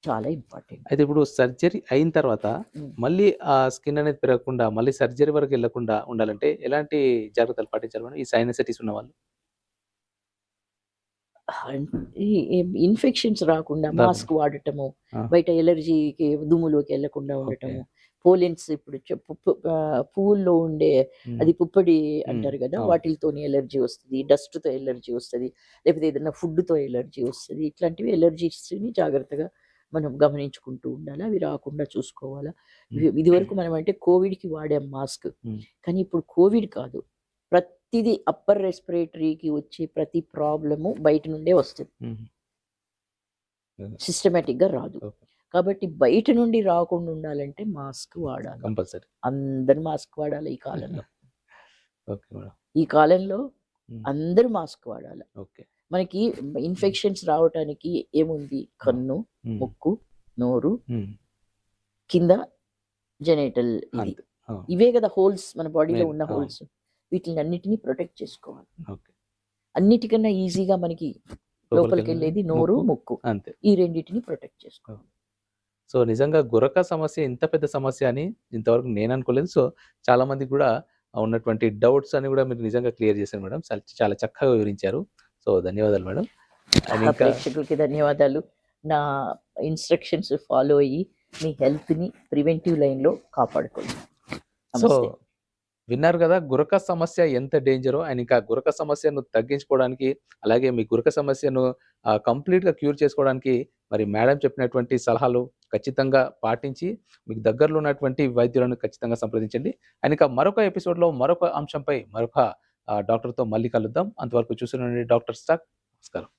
చాలా ఇంపార్టెంట్. అయితే ఇప్పుడు సర్జరీ అయిన తర్వాత హ్మ్. మళ్ళీ ఆ స్కిన్ అనేది పెరగకుండా, మళ్ళీ సర్జరీ వరకెళ్ళకుండా ఉండాలంటే ఎలాంటి జాగ్రత్తలు పాటించాలి మేడం? ఈ సైనసైటిస్ ఉన్నవాళ్ళు? అన్ ఈ ఈ ఇన్ఫెక్షన్స్ రాకుండా రాకుండా. మాస్క్ వాడటము, ఆ! బయట ఎలర్జీకి దుమ్ములోకి ఎళ్ళకుండా ఓకే. ఉండటము, పోలెన్స్ ఇప్పుడు పువ్వుల్లో ఉండే హ్మ్. అది పుప్పడి హ్మ్. అంటారు గదా! అవును. వాటిలతోని ఎలర్జీ వస్తది. డస్ట్‌తో ఎలర్జీ వస్తది. లేకపోతే ఏదైనా ఫుడ్‌తో ఎలర్జీ వస్తది. ఇట్లాంటివి ఎలర్జీస్‌ని జాగ్రత్తగా మనం గమనించుకుంటూ ఉండాలా. అవి రాకుండా చూసుకోవాలా. హ్మ్. ఇదివరకు మనం అంటే కోవిడ్‌కి వాడాం మాస్క్. హ్మ్. కానీ ఇప్పుడు కోవిడ్ కాదు. ప్రతిదీ అప్పర్ రెస్పిరేటరీకి వచ్చే ప్రతి ప్రాబ్లము బయట నుండే వస్తది. హుహు. హ్మ్. సిస్టమాటిక్‌గా రాదు. ఓకే. కాబట్టి బయట నుండి రాకుండా ఉండాలంటే మాస్క్ వాడాల. కంపల్సరీ. అందరూ మాస్క్ వాడాలి ఈ కాలంలో. Okay madam. ఈ కాలంలో హ్మ్. అందరూ మాస్క్ వాడాల. ఓకే. మనకి హ్మ్. ఇన్ఫెక్షన్స్ రావటానికి ఏముంది? ఆ! కన్ను, హ్మ్. ముక్కు, నోరు, హ్మ్. కింద జెనిటల్ ఇది. అంతే. అవును. ఇవే గదా హోల్స్ మన బాడీలో మెయిన్. ఉన్న అవును. హోల్స్. వీటిలన్నిటిని ప్రొటెక్ట్ చేసుకోవాలి. ఓకే. అన్నిటికన్నా ఈజీగా మనకి లోపలికెళ్ళింది లోపలికెళ్ళేది నోరు, ముక్కు. ముక్కు. అంతే. ఈ రెండిటిని ప్రొటెక్ట్ చేసుకోవాలి. సో, నిజంగా గురక సమస్య ఇంత పెద్ద సమస్య అని ఇంతవరకు నేననుకోలేదు. సో, చాలా మందికి గూడా ఉన్నటువంటి డౌట్స్ అన్ని గూడా మీరు నిజంగా క్లియర్ చేశారు మేడం. చాలా చక్కగా వివరించారు. సో, ధన్యవాదాలు మేడం. అండ్ ఇంకా ప్రేక్షకులకి ధన్యవాదాలు. నా ఇన్‌స్ట్రక్షన్స్ ఫాలో అయ్యి మీ హెల్త్‌ని ప్రివెంటివ్ లైన్‌లో కాపాడుకోండి. సో నమస్తే. విన్నారు కదా! గురక సమస్య ఎంత డేంజరో అండ్ ఇంకా గురక సమస్యను తగ్గించుకోవడానికి, అలాగే మీ గురక సమస్యను కంప్లీట్‌గా క్యూర్ చేసుకోవడానికి మరి మేడం చెప్పినటువంటి సలహాలు ఖచ్చితంగా పాటించి, మీకు దగ్గరలో ఉన్నటువంటి వైద్యులను ఖచ్చితంగా సంప్రదించండి. అండ్ ఇంకా మరొక ఎపిసోడ్‌లో మరొక అంశంపై మరొక డాక్టర్‌తో మళ్ళీ కలుద్దాం. అంతవరకు చూస్తూనే ఉండండి డాక్టర్ స్టాక్. నమస్కారం.